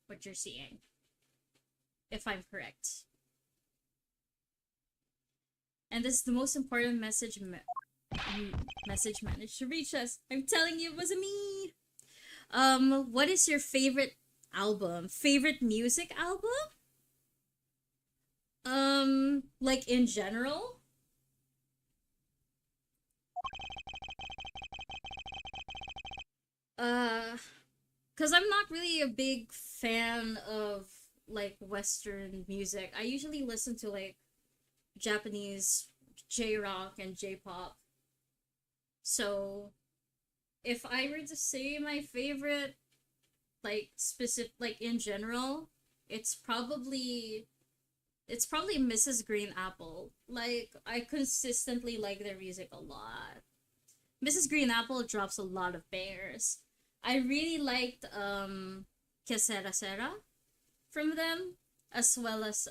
Speaker 1: what you're seeing. If I'm correct. And this is the most important message managed to reach us. I'm telling you, it wasn't me. What is your favorite album? Favorite music album? Like in general? Cause I'm not really a big fan of like Western music. I usually listen to like Japanese J-rock and J-pop. So if I were to say my favorite, like specific, like in general, it's probably Mrs. Green Apple. Like, I consistently like their music a lot. Mrs. Green Apple drops a lot of bangers. I really liked Que Sera Sera from them, as well as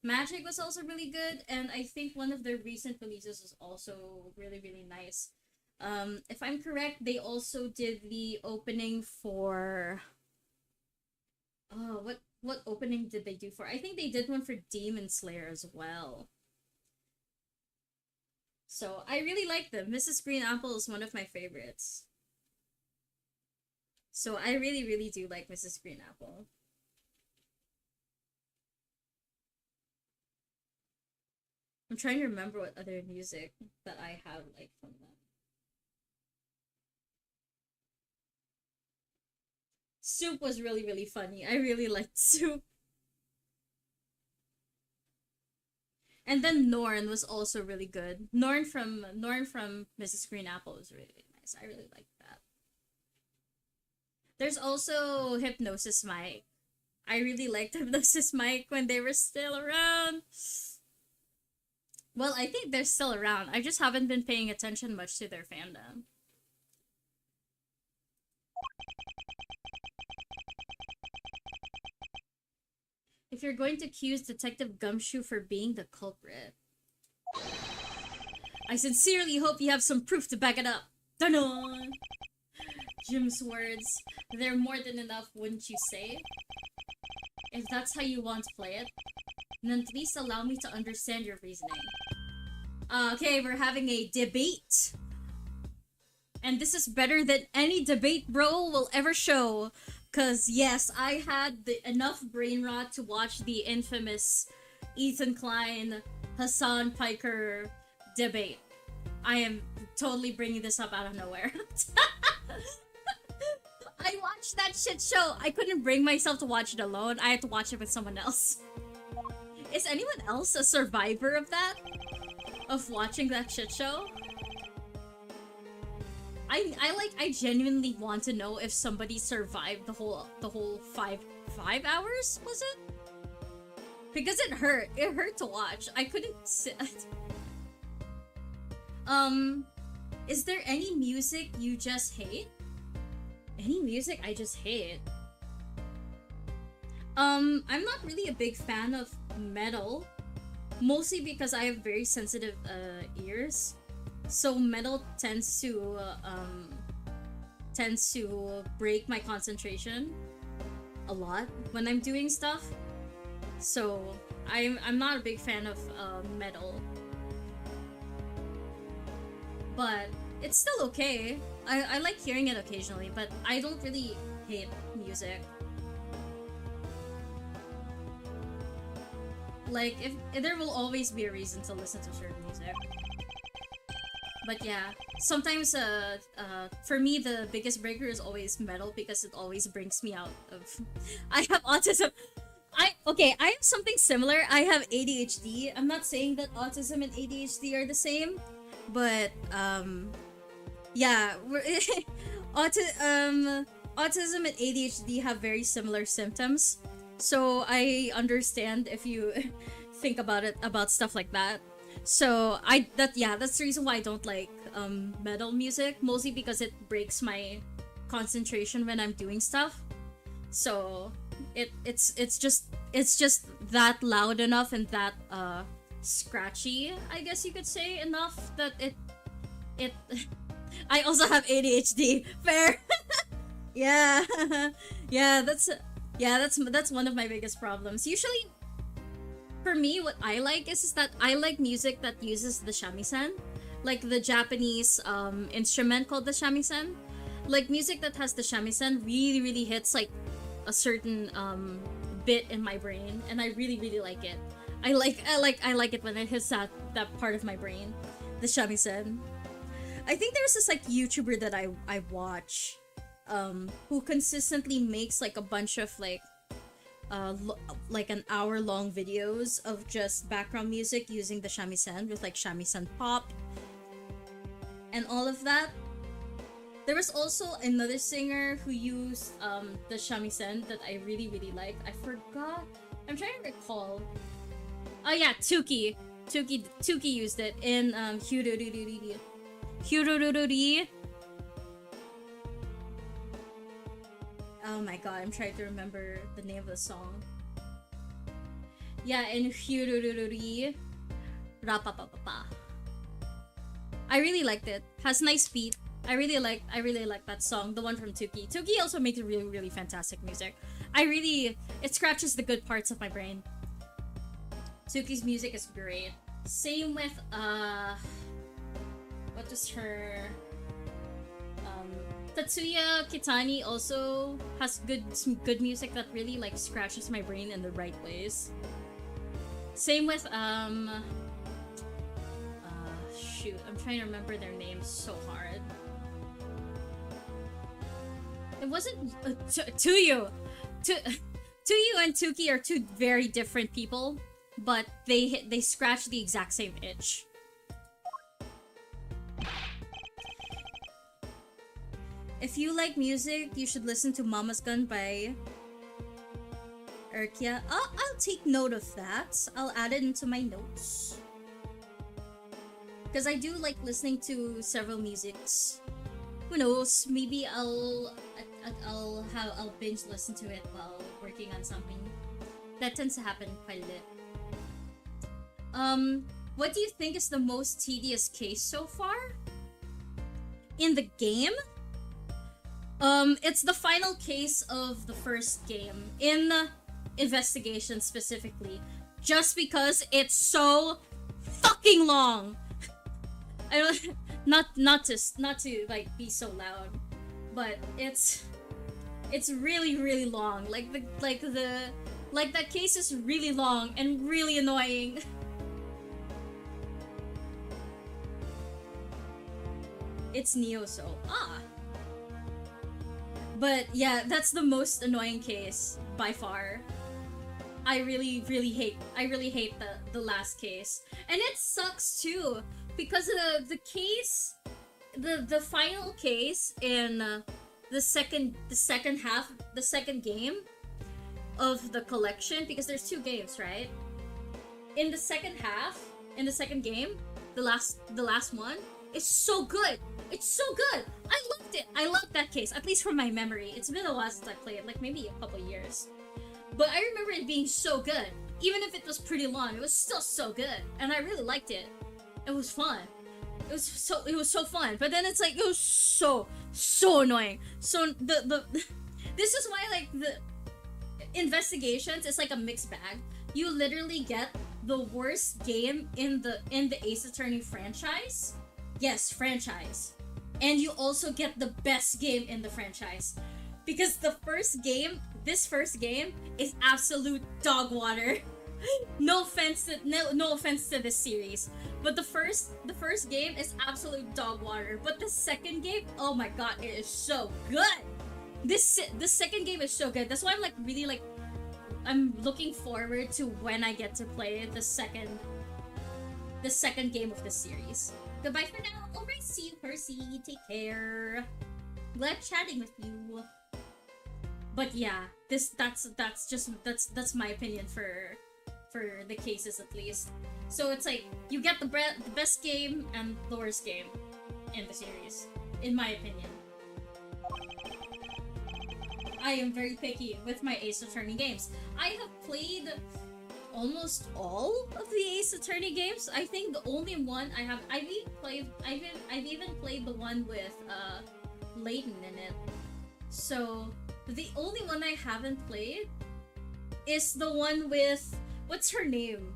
Speaker 1: Magic was also really good, and I think one of their recent releases was also really, really nice. If I'm correct, they also did the opening for... Oh, what opening did they do for? I think they did one for Demon Slayer as well. So, I really like them. Mrs. Green Apple is one of my favorites. So, I really, really do like Mrs. Green Apple. I'm trying to remember what other music that I have like from them. Soup was really, really funny. I really liked Soup. And then Norn was also really good. Norn from Mrs. Green Apple was really, really nice. I really liked that. There's also Hypnosis Mike. I really liked Hypnosis Mike when they were still around. Well, I think they're still around. I just haven't been paying attention much to their fandom. If you're going to accuse Detective Gumshoe for being the culprit, I sincerely hope you have some proof to back it up. Dun-dun! Jim's words, they're more than enough, wouldn't you say? If that's how you want to play it, then please allow me to understand your reasoning. Okay, we're having a debate. And this is better than any debate bro will ever show. Cause yes, I had enough brain rot to watch the infamous Ethan Klein, Hassan Piker debate. I am totally bringing this up out of nowhere. I watched that shit show. I couldn't bring myself to watch it alone. I had to watch it with someone else. Is anyone else a survivor of that? Of watching that shit show? I genuinely want to know if somebody survived the whole five hours, was it? Because it hurt. It hurt to watch. I couldn't sit. Is there any music you just hate? Any music I just hate? I'm not really a big fan of metal. Mostly because I have very sensitive ears. So metal tends to break my concentration a lot when I'm doing stuff. So I'm not a big fan of metal. But it's still okay. I like hearing it occasionally, but I don't really hate music. Like, if there will always be a reason to listen to certain music. But yeah, sometimes for me the biggest breaker is always metal because it always brings me out of I have autism. I have something similar. I have ADHD. I'm not saying that autism and ADHD are the same, but yeah, autism and ADHD have very similar symptoms. So I understand if you think about stuff like that. So that's the reason why I don't like metal music, mostly because it breaks my concentration when I'm doing stuff. So it's just that loud enough and that scratchy, I guess you could say, enough that it I also have ADHD. Fair. Yeah. That's one of my biggest problems. Usually for me, what I like is that I like music that uses the shamisen, like the Japanese instrument called the shamisen. Like music that has the shamisen really hits like a certain bit in my brain, and I really like it. I like it when it hits that part of my brain, the shamisen. I think there's this like YouTuber that I watch, who consistently makes like a bunch of like an hour-long videos of just background music using the shamisen with like shamisen pop and all of that. There was also another singer who used the shamisen that I really liked. I forgot. I'm trying to recall. Oh yeah, Tuki used it in Hyurururi. Oh my god, I'm trying to remember the name of the song. Yeah, in Hyurururi Rapapapapa. I really liked it. Has nice beat. I really like that song, the one from Tuki. Tuki also makes really fantastic music. It scratches the good parts of my brain. Tuki's music is great. Same with what was her Tatsuya Kitani also has some good music that really like scratches my brain in the right ways. Same with shoot, I'm trying to remember their names so hard. It wasn't Tuyu and Tuki are two very different people, but they scratch the exact same itch. If you like music, you should listen to Mama's Gun by Urkia. I'll take note of that. I'll add it into my notes. Because I do like listening to several musics. Who knows? Maybe I'll binge listen to it while working on something. That tends to happen quite a bit. What do you think is the most tedious case so far? In the game? It's the final case of the first game in investigation specifically, just because it's so fucking long. I don't not to like be so loud, but it's really really long. Like that case is really long and really annoying. It's Neoso. Ah. But yeah, that's the most annoying case by far. I really hate the last case. And it sucks too because the case the final case in the second half, the second game of the collection, because there's two games, right? In the second half, in the second game, the last one is so good. It's so good. I loved it. I loved that case, at least from my memory. It's been a while since I played, like maybe a couple years. But I remember it being so good. Even if it was pretty long, it was still so good. And I really liked it. It was fun. It was so fun. But then it's like, it was so annoying. So the this is why like the investigations is like a mixed bag. You literally get the worst game in the Ace Attorney franchise. Yes, franchise. And you also get the best game in the franchise. Because this first game is absolute dog water. No offense to this series, but the first game is absolute dog water. But the second game, oh my god, it is so good. The second game is so good. That's why I'm like really like I'm looking forward to when I get to play the second game of the series. Goodbye for now. Alright, see you, Percy. Take care. Glad chatting with you. But yeah, that's my opinion for the cases at least. So it's like you get the best game and the worst game in the series, in my opinion. I am very picky with my Ace Attorney games. I have played almost all of the Ace Attorney games. I think the only one I've even played the one with Layton in it. So the only one I haven't played is the one with, what's her name?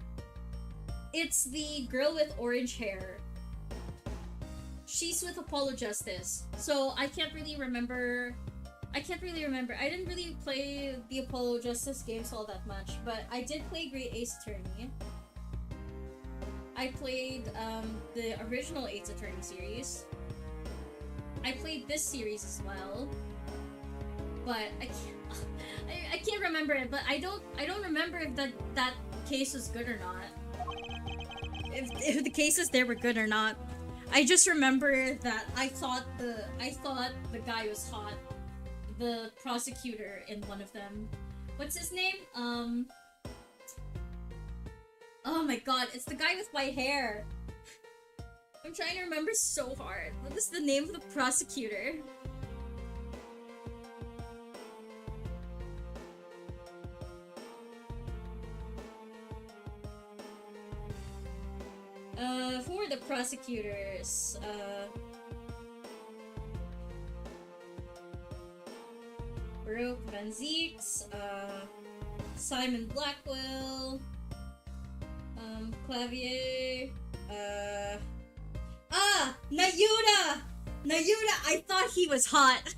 Speaker 1: It's the girl with orange hair. She's with Apollo Justice. So I can't really remember. I didn't really play the Apollo Justice games all that much, but I did play Great Ace Attorney. I played the original Ace Attorney series. I played this series as well, but I can't remember it. But I don't remember if that case was good or not. If the cases there were good or not. I just remember that I thought the guy was hot. The prosecutor in one of them. What's his name? Oh my god, it's the guy with white hair. I'm trying to remember so hard. What is the name of the prosecutor? Who are the prosecutors? Baruch Van Zieks, Simon Blackwell, Clavier, Nayuda! Nayuda! I thought he was hot!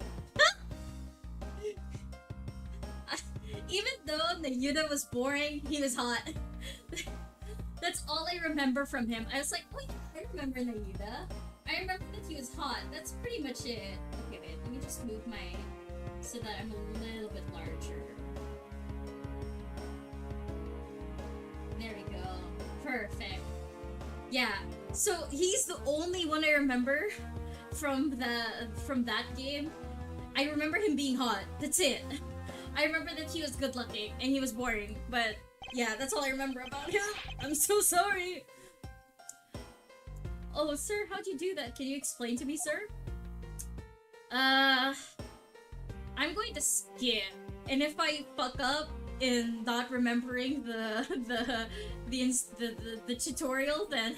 Speaker 1: Even though Nayuda was boring, he was hot. That's all I remember from him. I was like, wait, I remember Nayuda. I remember that he was hot. That's pretty much it. Okay, wait, let me just move my... so that I'm a little bit larger. There we go. Perfect. Yeah. So he's the only one I remember from that game. I remember him being hot. That's it. I remember that he was good looking and he was boring, but yeah, that's all I remember about him. I'm so sorry. Oh, sir, how'd you do that? Can you explain to me, sir? I'm going to skip, and if I fuck up in not remembering the tutorial, then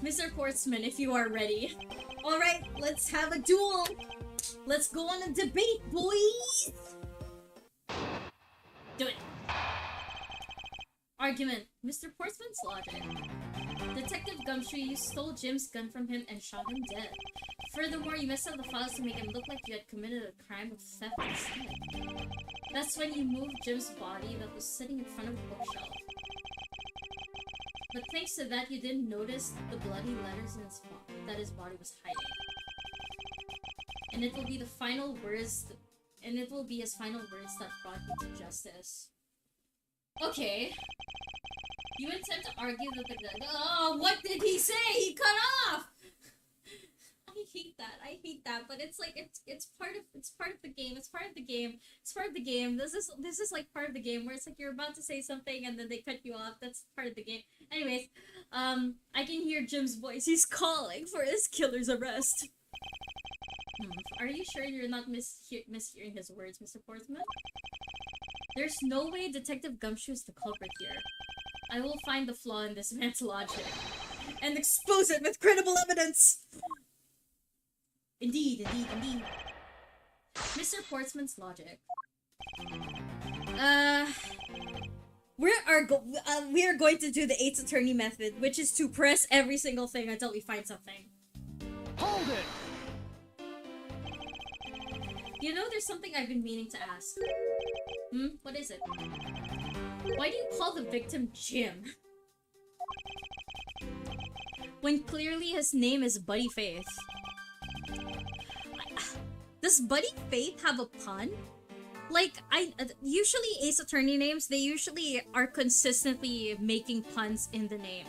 Speaker 1: Mr. Portsman, if you are ready. Alright, let's have a duel. Let's go on a debate, boys. Do it. Argument. Mr. Portsman's logic. Detective Gumshoe, you stole Jim's gun from him and shot him dead. Furthermore, you messed up the files to make it look like you had committed a crime of theft instead. That's when you moved Jim's body that was sitting in front of the bookshelf. But thanks to that, you didn't notice the bloody letters in his that his body was hiding. And it will be the final words, and it will be his final words that brought you to justice. Okay. You intend to argue that the oh, what did he say? He cut off. I hate that. But it's like it's part of the game. It's part of the game. This is like part of the game where it's like you're about to say something and then they cut you off. That's part of the game. Anyways, I can hear Jim's voice. He's calling for his killer's arrest. Are you sure you're not mishearing his words, Mr. Portsman? There's no way Detective Gumshoe is the culprit here. I will find the flaw in this man's logic and expose it with credible evidence. Indeed. Mr. Portsman's logic. We are going to do the Ace Attorney method, which is to press every single thing until we find something.
Speaker 2: Hold it!
Speaker 1: You know, there's something I've been meaning to ask. What is it? Why do you call the victim Jim? When clearly his name is Buddy Faith. Does Buddy Faith have a pun? Like, usually Ace Attorney names, they usually are consistently making puns in the name.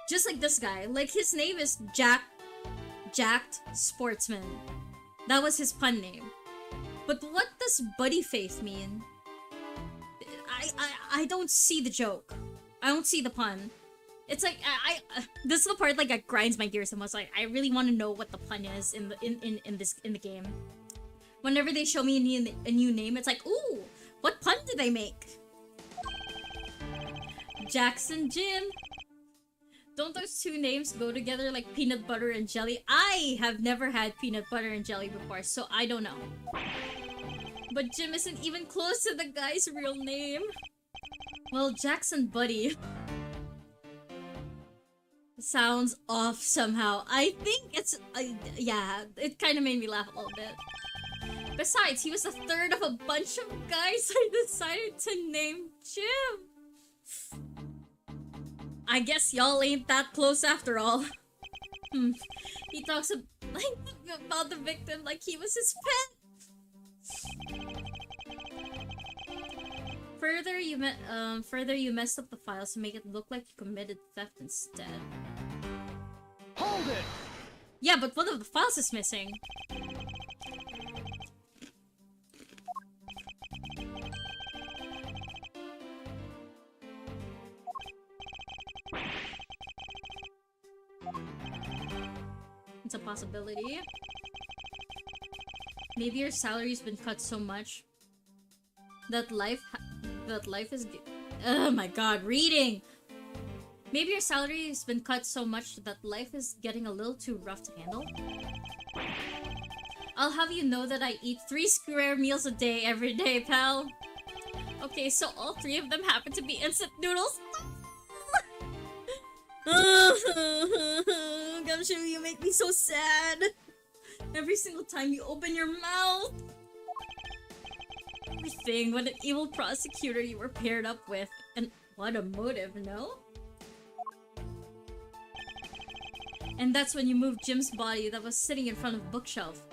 Speaker 1: Just like this guy. Like, his name is Jacked Sportsman. That was his pun name. But what does Buddy Faith mean? I don't see the joke. I don't see the pun. It's like this is the part like that grinds my gears the most. Like I really want to know what the pun is in the game. Whenever they show me a new name, it's like, ooh, what pun did they make? Jackson Jim. Don't those two names go together like peanut butter and jelly? I have never had peanut butter and jelly before, so I don't know. But Jim isn't even close to the guy's real name. Well, Jackson Buddy sounds off somehow. I think it's... yeah, it kind of made me laugh a little bit. Besides, he was the third of a bunch of guys I decided to name Jim. I guess y'all ain't that close after all. He talks about the victim like he was his pet. Further, you messed up the files to make it look like you committed theft instead.
Speaker 2: Hold it!
Speaker 1: Yeah, but one of the files is missing. It's a possibility. Maybe your salary's been cut so much that life is... Oh my god, reading! Maybe your salary has been cut so much that life is getting a little too rough to handle. I'll have you know that I eat 3 square meals a day every day, pal. Okay, so all 3 of them happen to be instant noodles. Gumshoe, you make me so sad. Every single time you open your mouth. Everything, what an evil prosecutor you were paired up with. And what a motive, no? And that's when you moved Jim's body that was sitting in front of the bookshelf.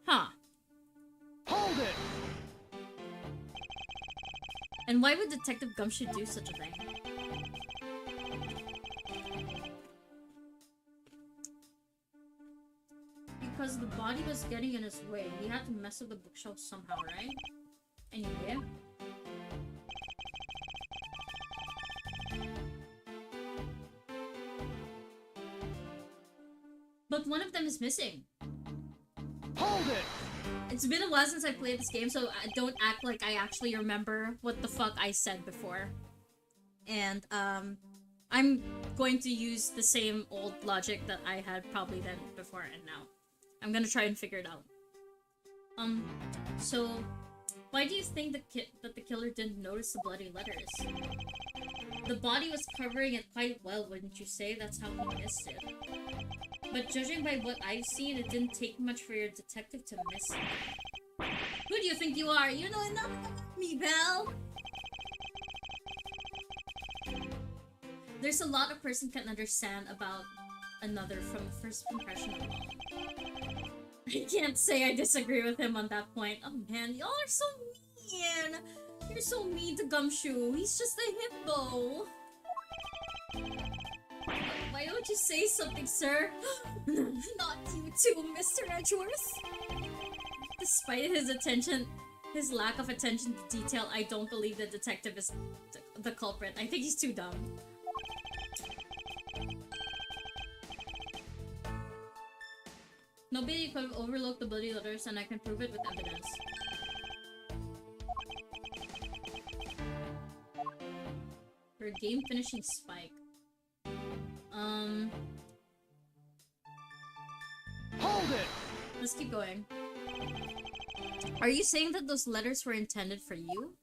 Speaker 1: Huh.
Speaker 2: Hold it!
Speaker 1: And why would Detective Gumshoe do such a thing? Because the body was getting in his way. He had to mess with the bookshelf somehow, right? And he did. But one of them is missing.
Speaker 2: Hold it!
Speaker 1: It's been a while since I played this game, so I don't act like I actually remember what the fuck I said before. And, I'm going to use the same old logic that I had probably then, before, and now. I'm gonna try and figure it out. So, why do you think that the killer didn't notice the bloody letters? The body was covering it quite well, wouldn't you say? That's how he missed it. But judging by what I've seen, it didn't take much for your detective to miss it. Who do you think you are? You know enough about me, Val! There's a lot a person can understand about another from first impression alone. I can't say I disagree with him on that point. Oh man, y'all are so mean! You're so mean to Gumshoe. He's just a hippo. Why don't you say something, sir? Not you too, Mr. Edgeworth. Despite his lack of attention to detail, I don't believe the detective is the culprit. I think he's too dumb. Nobody could have overlooked the bloody letters, and I can prove it with evidence. For a game-finishing spike.
Speaker 2: Hold it!
Speaker 1: Let's keep going. Are you saying that those letters were intended for you?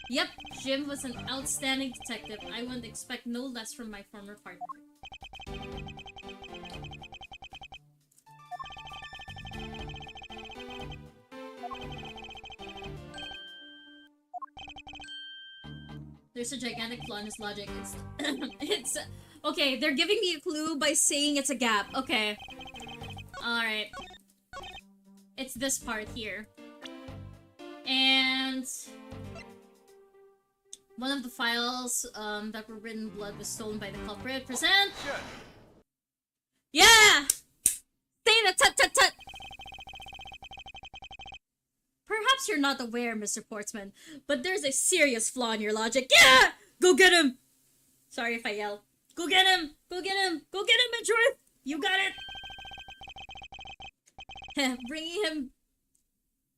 Speaker 1: Yep, Jim was an outstanding detective. I wouldn't expect no less from my former partner. There's a gigantic flaw in his logic. It's okay, they're giving me a clue by saying it's a gap. Okay. Alright. It's this part here. And one of the files that were written in blood was stolen by the culprit. Present!
Speaker 2: Shit.
Speaker 1: Yeah! Say the tut-tut-tut! Perhaps you're not aware, Mr. Portsman, but there's a serious flaw in your logic. Yeah! Go get him! Sorry if I yell. Go get him! Go get him! Go get him, Edgeworth! You got it!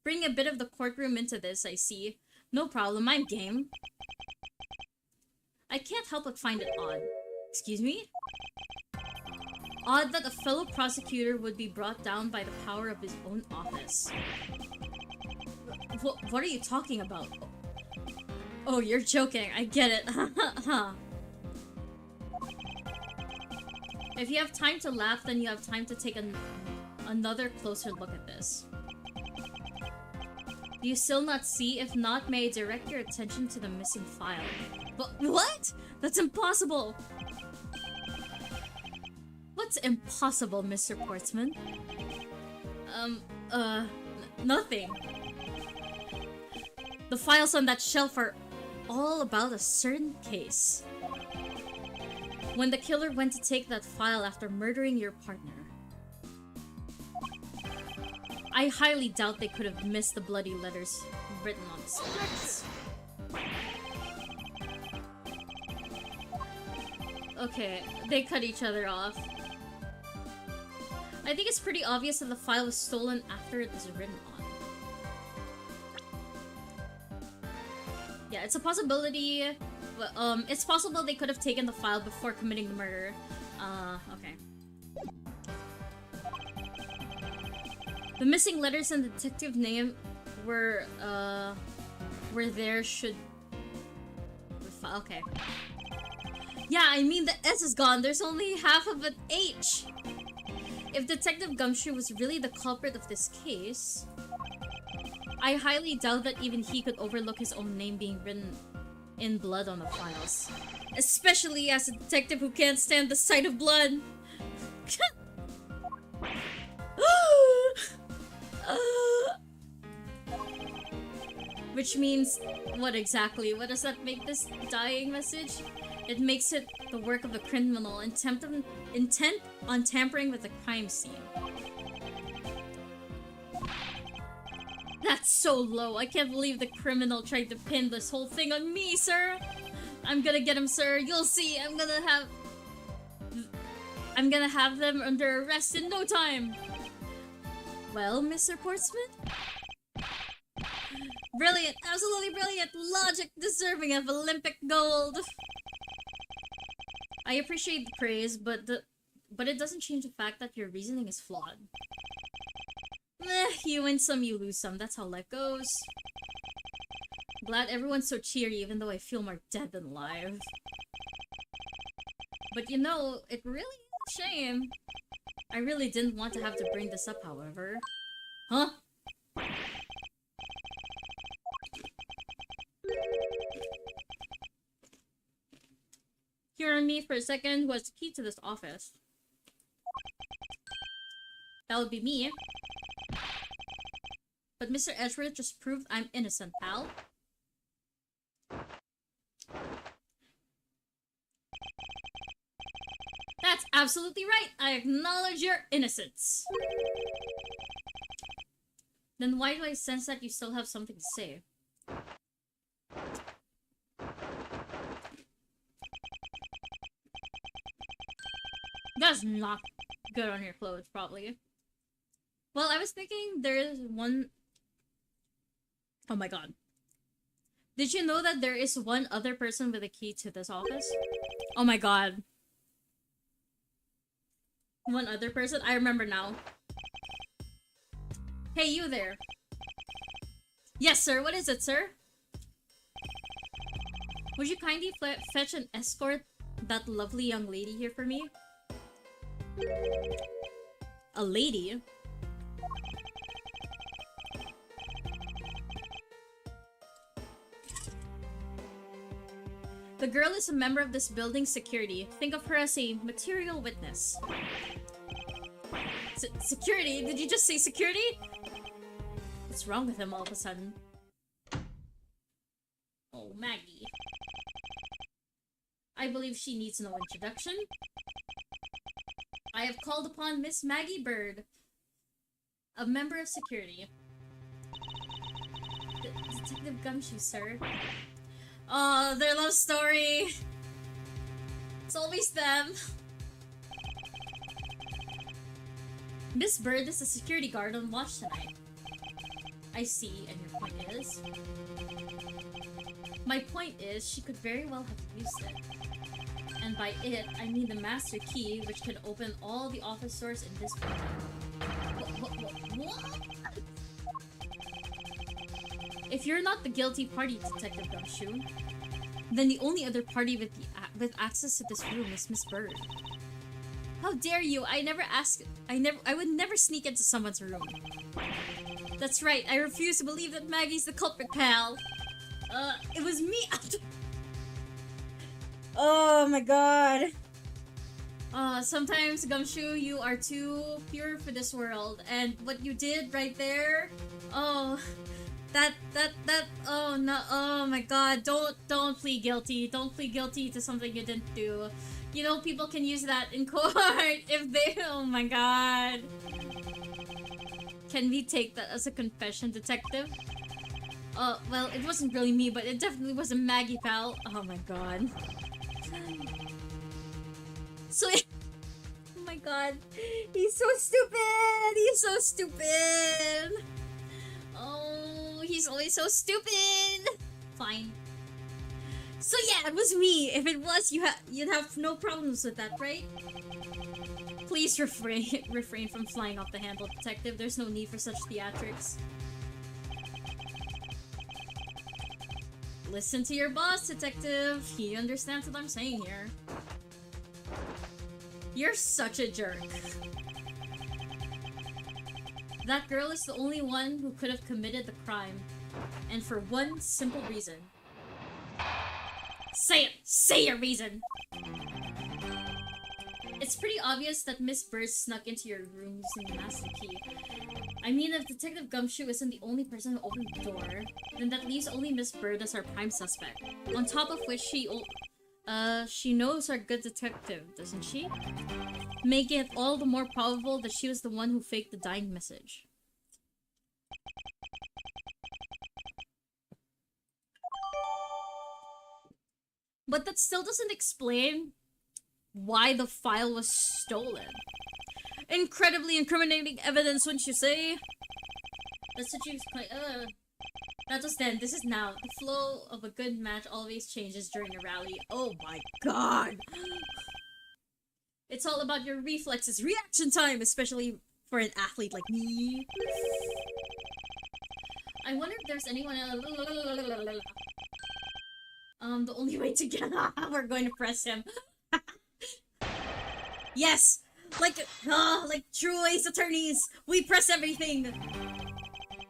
Speaker 1: Bring a bit of the courtroom into this, I see. No problem, I'm game. I can't help but find it odd. Excuse me? Odd that a fellow prosecutor would be brought down by the power of his own office. What are you talking about? Oh, you're joking. I get it. If you have time to laugh, then you have time to take another closer look at this. Do you still not see? If not, may I direct your attention to the missing file? But what? That's impossible! What's impossible, Mr. Portsman? Nothing. The files on that shelf are all about a certain case. When the killer went to take that file after murdering your partner, I highly doubt they could have missed the bloody letters written on the stones. Okay, they cut each other off. I think it's pretty obvious that the file was stolen after it was written on. Yeah, it's a possibility. It's possible they could have taken the file before committing the murder. Okay. The missing letters and the detective name were there should... Okay. Yeah, I mean the S is gone. There's only half of an H. If Detective Gumshoe was really the culprit of this case, I highly doubt that even he could overlook his own name being written in blood on the files. Especially as a detective who can't stand the sight of blood. Which means, what exactly? What does that make this dying message? It makes it the work of a criminal intent on tampering with the crime scene. That's so low. I can't believe the criminal tried to pin this whole thing on me, sir. I'm gonna get him, sir. You'll see. I'm gonna have them under arrest in no time. Well, Mr. Portsman? Brilliant. Absolutely brilliant. Logic deserving of Olympic gold. I appreciate the praise, but it doesn't change the fact that your reasoning is flawed. You win some, you lose some. That's how life goes. Glad everyone's so cheery, even though I feel more dead than alive. But you know, it really is a shame. I really didn't want to have to bring this up, however. Huh? Here on me for a second, who has the key to this office? That would be me. But Mr. Edgeworth just proved I'm innocent, pal. That's absolutely right. I acknowledge your innocence. Then why do I sense that you still have something to say? That's not good on your clothes, probably. Well, I was thinking there is one... Oh my god. Did you know that there is one other person with a key to this office? Oh my god. One other person? I remember now. Hey, you there. Yes, sir. What is it, sir? Would you kindly fetch and escort that lovely young lady here for me? A lady? The girl is a member of this building's security. Think of her as a material witness. Security? Did you just say security? What's wrong with him all of a sudden? Oh, Maggie. I believe she needs no introduction. I have called upon Miss Maggie Bird, a member of security. Detective Gumshoe, sir. Oh, their love story. It's always them. Miss Bird is a security guard on watch tonight. I see, and your point is? My point is, she could very well have used it. And by it, I mean the master key, which can open all the office doors in this building. What? If you're not the guilty party, Detective Gumshoe, then the only other party with access to this room is Miss Bird. How dare you? I would never sneak into someone's room. That's right, I refuse to believe that Maggie's the culprit, pal. It was me. Oh my god. Sometimes, Gumshoe, you are too pure for this world. And what you did right there, oh, oh no, oh my god, don't plead guilty. Don't plead guilty to something you didn't do. You know, people can use that in court if they, oh my god. Can we take that as a confession, detective? Well, it wasn't really me, but it definitely wasn't Maggie, pal. Oh my god. So, oh my god. He's so stupid! He's so stupid! Oh, he's always so stupid! Fine. So yeah, it was me. If it was, you'd have no problems with that, right? Please refrain from flying off the handle, detective. There's no need for such theatrics. Listen to your boss, detective. He understands what I'm saying here. You're such a jerk. That girl is the only one who could have committed the crime. And for one simple reason. Say it! Say your reason! It's pretty obvious that Miss Bird snuck into your room using the master key. I mean, if Detective Gumshoe isn't the only person who opened the door, then that leaves only Miss Bird as our prime suspect. On top of which she knows our good detective, doesn't she? Making it all the more probable that she was the one who faked the dying message. But that still doesn't explain why the file was stolen. Incredibly incriminating evidence, wouldn't you say? That's what you quite, That was then, this is now. The flow of a good match always changes during a rally. Oh my god! It's all about your reflexes, reaction time, especially for an athlete like me. I wonder if there's anyone else. The only way to get we're going to press him. Yes! Like true ace attorneys, we press everything!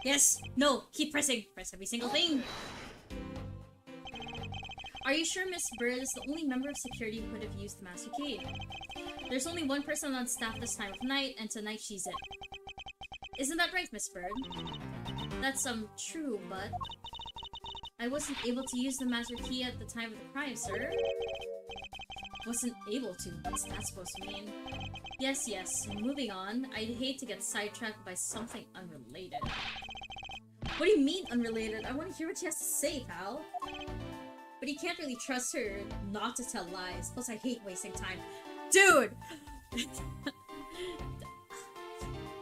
Speaker 1: Yes, no, keep pressing. Press every single thing. Are you sure Miss Bird is the only member of security who could have used the master key? There's only one person on staff this time of night, and tonight she's it. Isn't that right, Miss Bird? That's true, but I wasn't able to use the master key at the time of the crime, sir. Wasn't able to? What's that supposed to mean? Yes, moving on. I'd hate to get sidetracked by something unrelated. What do you mean unrelated? I want to hear what she has to say, pal. But you can't really trust her not to tell lies. Plus, I hate wasting time. Dude!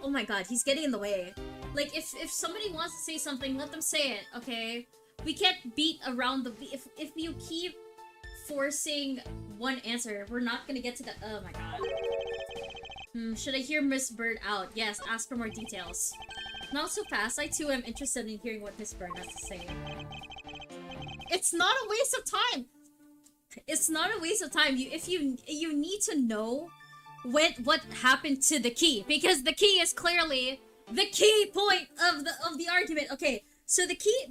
Speaker 1: Oh my god, he's getting in the way. Like, if somebody wants to say something, let them say it, okay? We can't beat around the... If you keep forcing one answer, we're not gonna get to the... Oh my god. Should I hear Miss Bird out? Yes, ask for more details. Not so fast. I too am interested in hearing what Miss Bird has to say. It's not a waste of time! It's not a waste of time. You need to know what happened to the key, because the key is clearly the key point of the argument. Okay, so the key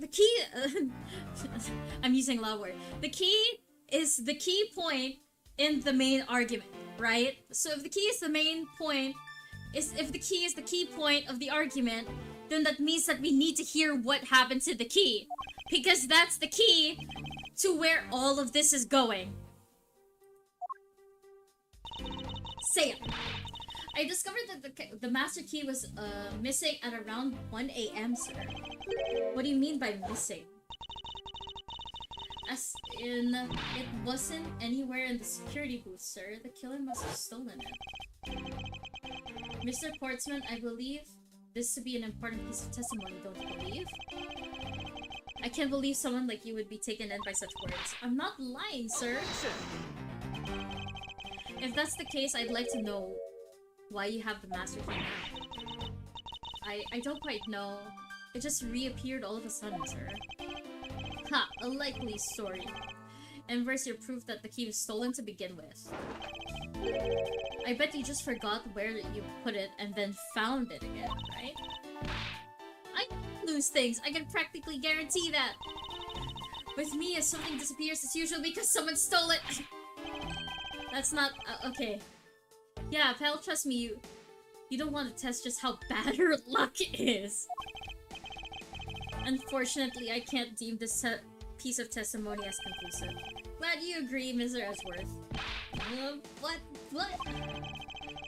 Speaker 1: I'm using a loud word. The key is the key point in the main argument, right? So if the key is the main point, if the key is the key point of the argument, then that means that we need to hear what happened to the key, because that's the key to where all of this is going. Say it. I discovered that the master key was missing at around 1 AM, sir. What do you mean by missing? As in, it wasn't anywhere in the security booth, sir. The killer must have stolen it. Mr. Portsman, I believe this to be an important piece of testimony, don't you believe? I can't believe someone like you would be taken in by such words. I'm not lying, sir. If that's the case, I'd like to know why you have the master key now. I don't quite know. It just reappeared all of a sudden, sir. Ha! A likely story. And where's your proof that the key was stolen to begin with? I bet you just forgot where you put it and then found it again, right? I lose things. I can practically guarantee that. With me, if something disappears, it's usually because someone stole it. That's not... okay. Yeah, pal, trust me, you don't want to test just how bad her luck is. Unfortunately, I can't deem this piece of testimony as conclusive. Glad you agree, Mr. Edgeworth. What?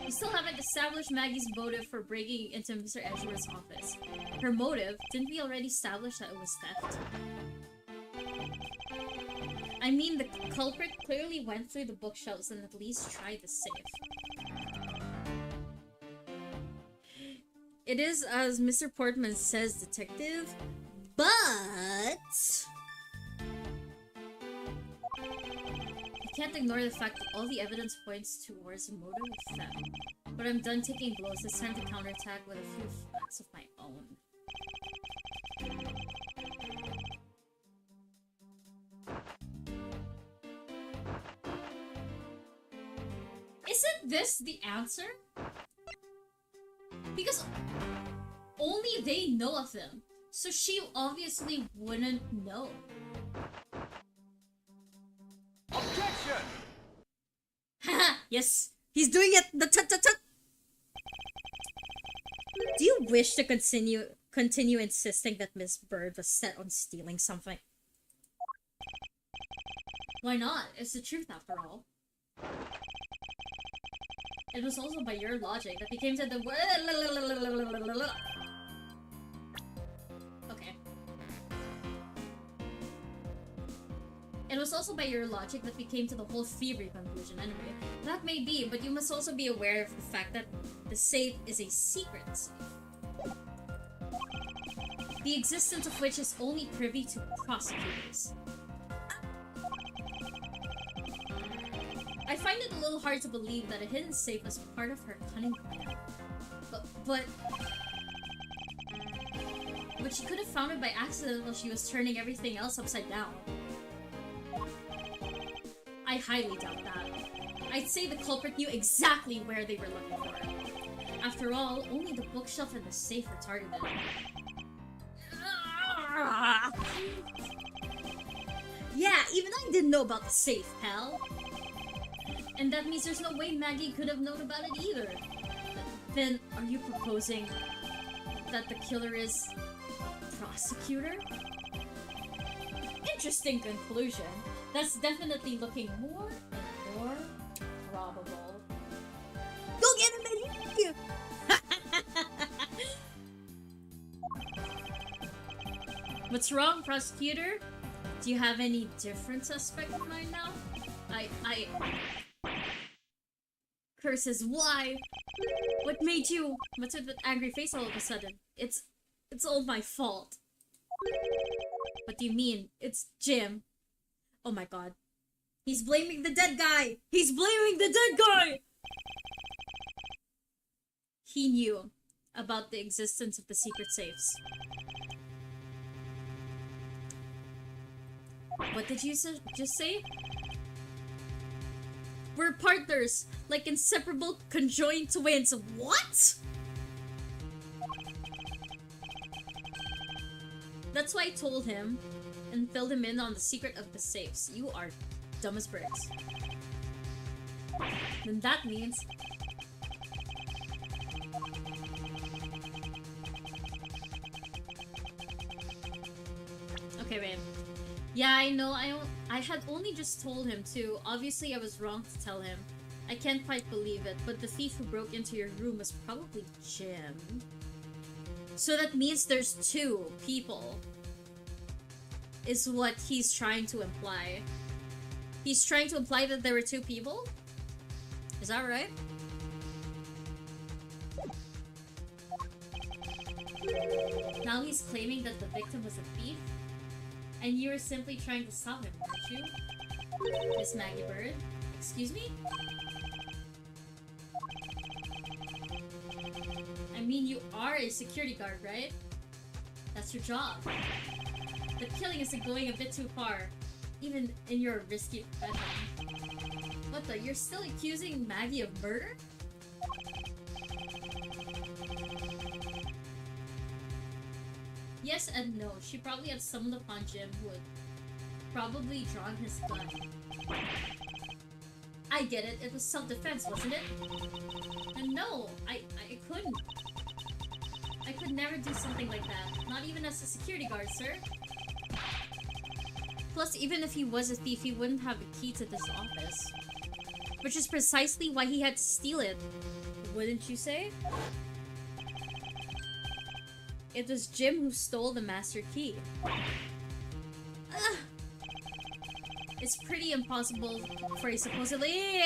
Speaker 1: You still haven't established Maggie's motive for breaking into Mr. Edgeworth's office. Her motive? Didn't we already establish that it was theft? I mean, the culprit clearly went through the bookshelves and at least tried the safe. It is as Mr. Portman says, detective, but... I can't ignore the fact that all the evidence points towards a motive of theft. But I'm done taking blows. It's time to counterattack with a few facts of my own. Isn't this the answer? Because only they know of them. So she obviously wouldn't know.
Speaker 2: Objection!
Speaker 1: Haha, yes. He's doing it. The tut-tut-tut. Do you wish to continue insisting that Miss Bird was set on stealing something? Why not? It's the truth after all. It was also by your logic that we came to the... Okay. It was also by your logic that we came to the whole thievery conclusion anyway. That may be, but you must also be aware of the fact that the safe is a secret safe. The existence of which is only privy to prosecutors. I find it a little hard to believe that a hidden safe was part of her cunning plan. But she could have found it by accident while she was turning everything else upside down. I highly doubt that. I'd say the culprit knew exactly where they were looking for. After all, only the bookshelf and the safe were targeted. Yeah, even I didn't know about the safe, pal. And that means there's no way Maggie could have known about it either. Then, are you proposing that the killer is prosecutor? Interesting conclusion. That's definitely looking more and more probable. Go get him, Maggie! What's wrong, prosecutor? Do you have any different suspect in mind now? Curses, why? What made you? What's with that angry face all of a sudden? It's all my fault. What do you mean? It's Jim. Oh my god. He's blaming the dead guy! He's blaming the dead guy! He knew about the existence of the secret safes. What did you just say? We're partners, like inseparable conjoined twins. What? That's why I told him and filled him in on the secret of the safes. You are dumb as bricks. Then that means... Okay, babe. Yeah, I know, I had only just told him too. Obviously, I was wrong to tell him. I can't quite believe it, but the thief who broke into your room was probably Jim. So that means there's two people. Is what he's trying to imply. He's trying to imply that there were two people? Is that right? Now he's claiming that the victim was a thief? And you were simply trying to stop him, weren't you? Miss Maggie Bird? Excuse me? I mean, you are a security guard, right? That's your job. The killing isn't going a bit too far, even in your risky profession. What the? You're still accusing Maggie of murder? Yes and no. She probably had stumbled upon Jim, who had probably drawn his gun. I get it. It was self-defense, wasn't it? And no, I couldn't. I could never do something like that. Not even as a security guard, sir. Plus, even if he was a thief, he wouldn't have a key to this office. Which is precisely why he had to steal it. Wouldn't you say? It was Jim who stole the master key. Ugh. It's pretty impossible for a supposedly...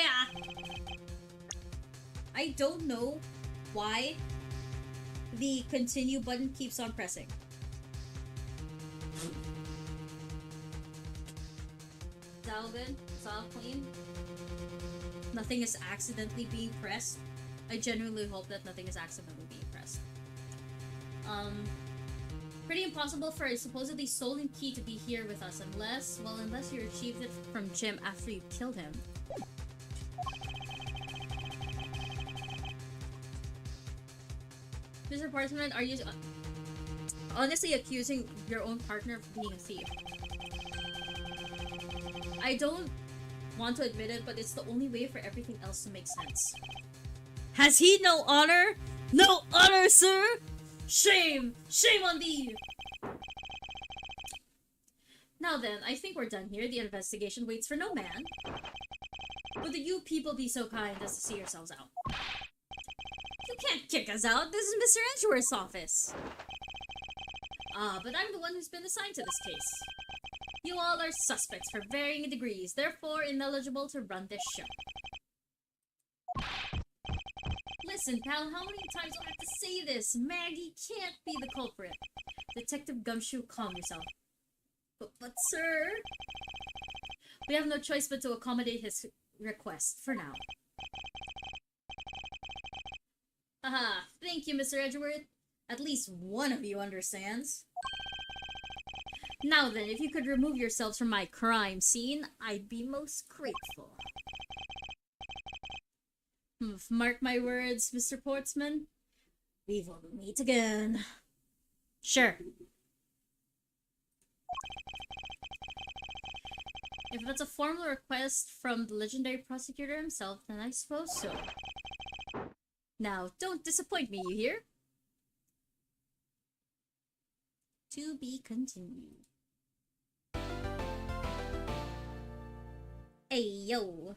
Speaker 1: I don't know why the continue button keeps on pressing. Is that all good? Is that all clean? Nothing is accidentally being pressed. I genuinely hope that nothing is accidentally being pressed. Pretty impossible for a supposedly stolen key to be here with us unless you retrieved it from Jim after you killed him. Mr. Parchment, are you honestly accusing your own partner of being a thief? I don't want to admit it, but it's the only way for everything else to make sense. Has he no honor? No honor, sir? Shame! Shame on thee! Now then, I think we're done here. The investigation waits for no man. Would you people be so kind as to see yourselves out? You can't kick us out. This is Mr. Edgeworth's office. Ah, but I'm the one who's been assigned to this case. You all are suspects for varying degrees, therefore ineligible to run this show. Listen, pal, how many times do I have to say this? Maggie can't be the culprit. Detective Gumshoe, calm yourself. But sir... We have no choice but to accommodate his request for now. Haha, thank you, Mr. Edgeworth. At least one of you understands. Now then, if you could remove yourselves from my crime scene, I'd be most grateful. Mark my words, Mr. Portsman. We will meet again. Sure. If that's a formal request from the legendary prosecutor himself, then I suppose so. Now, don't disappoint me, you hear? To be continued. Hey, yo.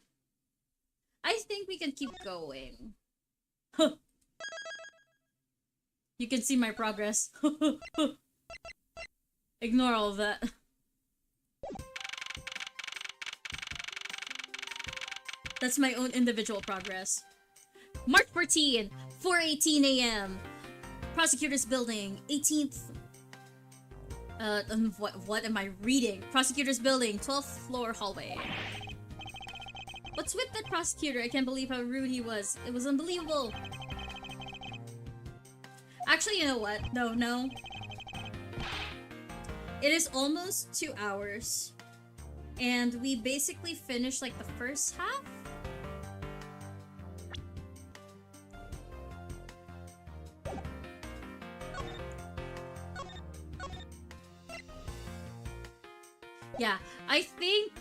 Speaker 1: I think we can keep going. You can see my progress. Ignore all of that. That's my own individual progress. March 14, 4:18 a.m. Prosecutor's Building, 18th... what am I reading? Prosecutor's Building, 12th floor hallway. What's with that prosecutor? I can't believe how rude he was. It was unbelievable. Actually, you know what? No. It is almost 2 hours. And we basically finished like the first half? Yeah, I think...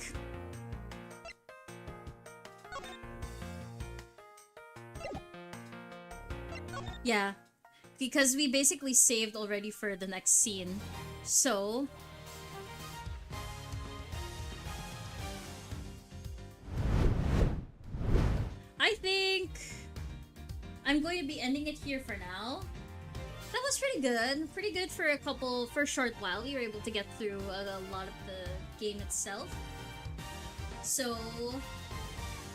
Speaker 1: Yeah, because we basically saved already for the next scene. So... I think... I'm going to be ending it here for now. That was pretty good. Pretty good for for a short while. We were able to get through a lot of the game itself. So,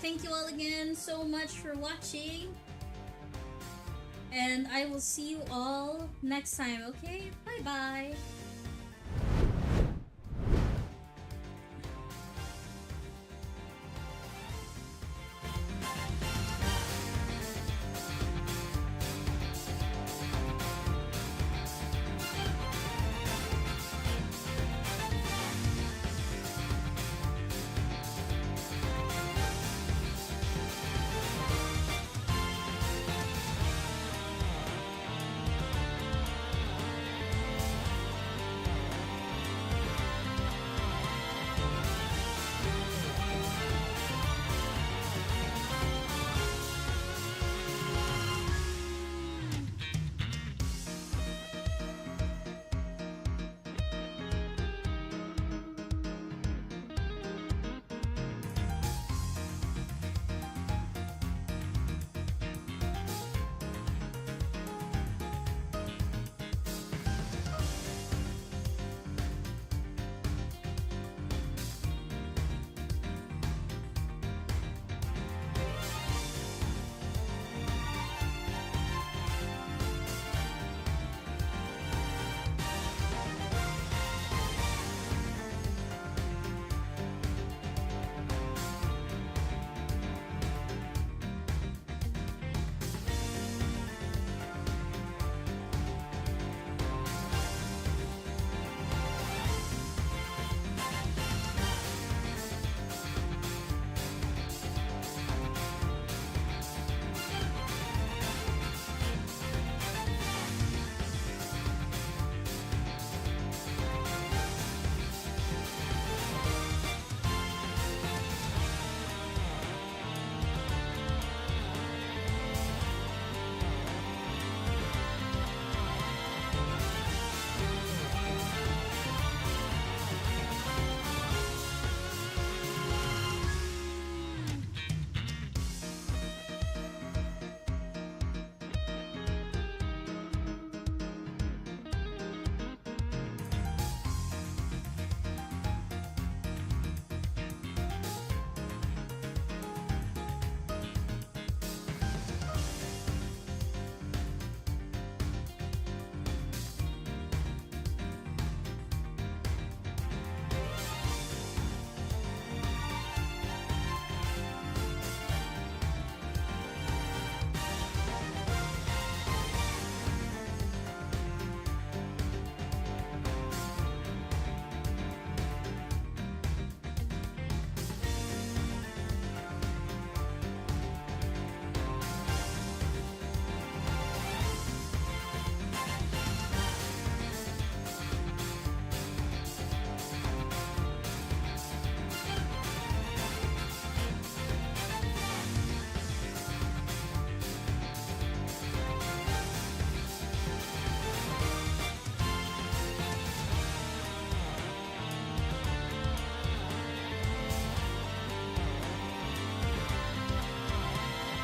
Speaker 1: thank you all again so much for watching. And I will see you all next time, okay? Bye-bye!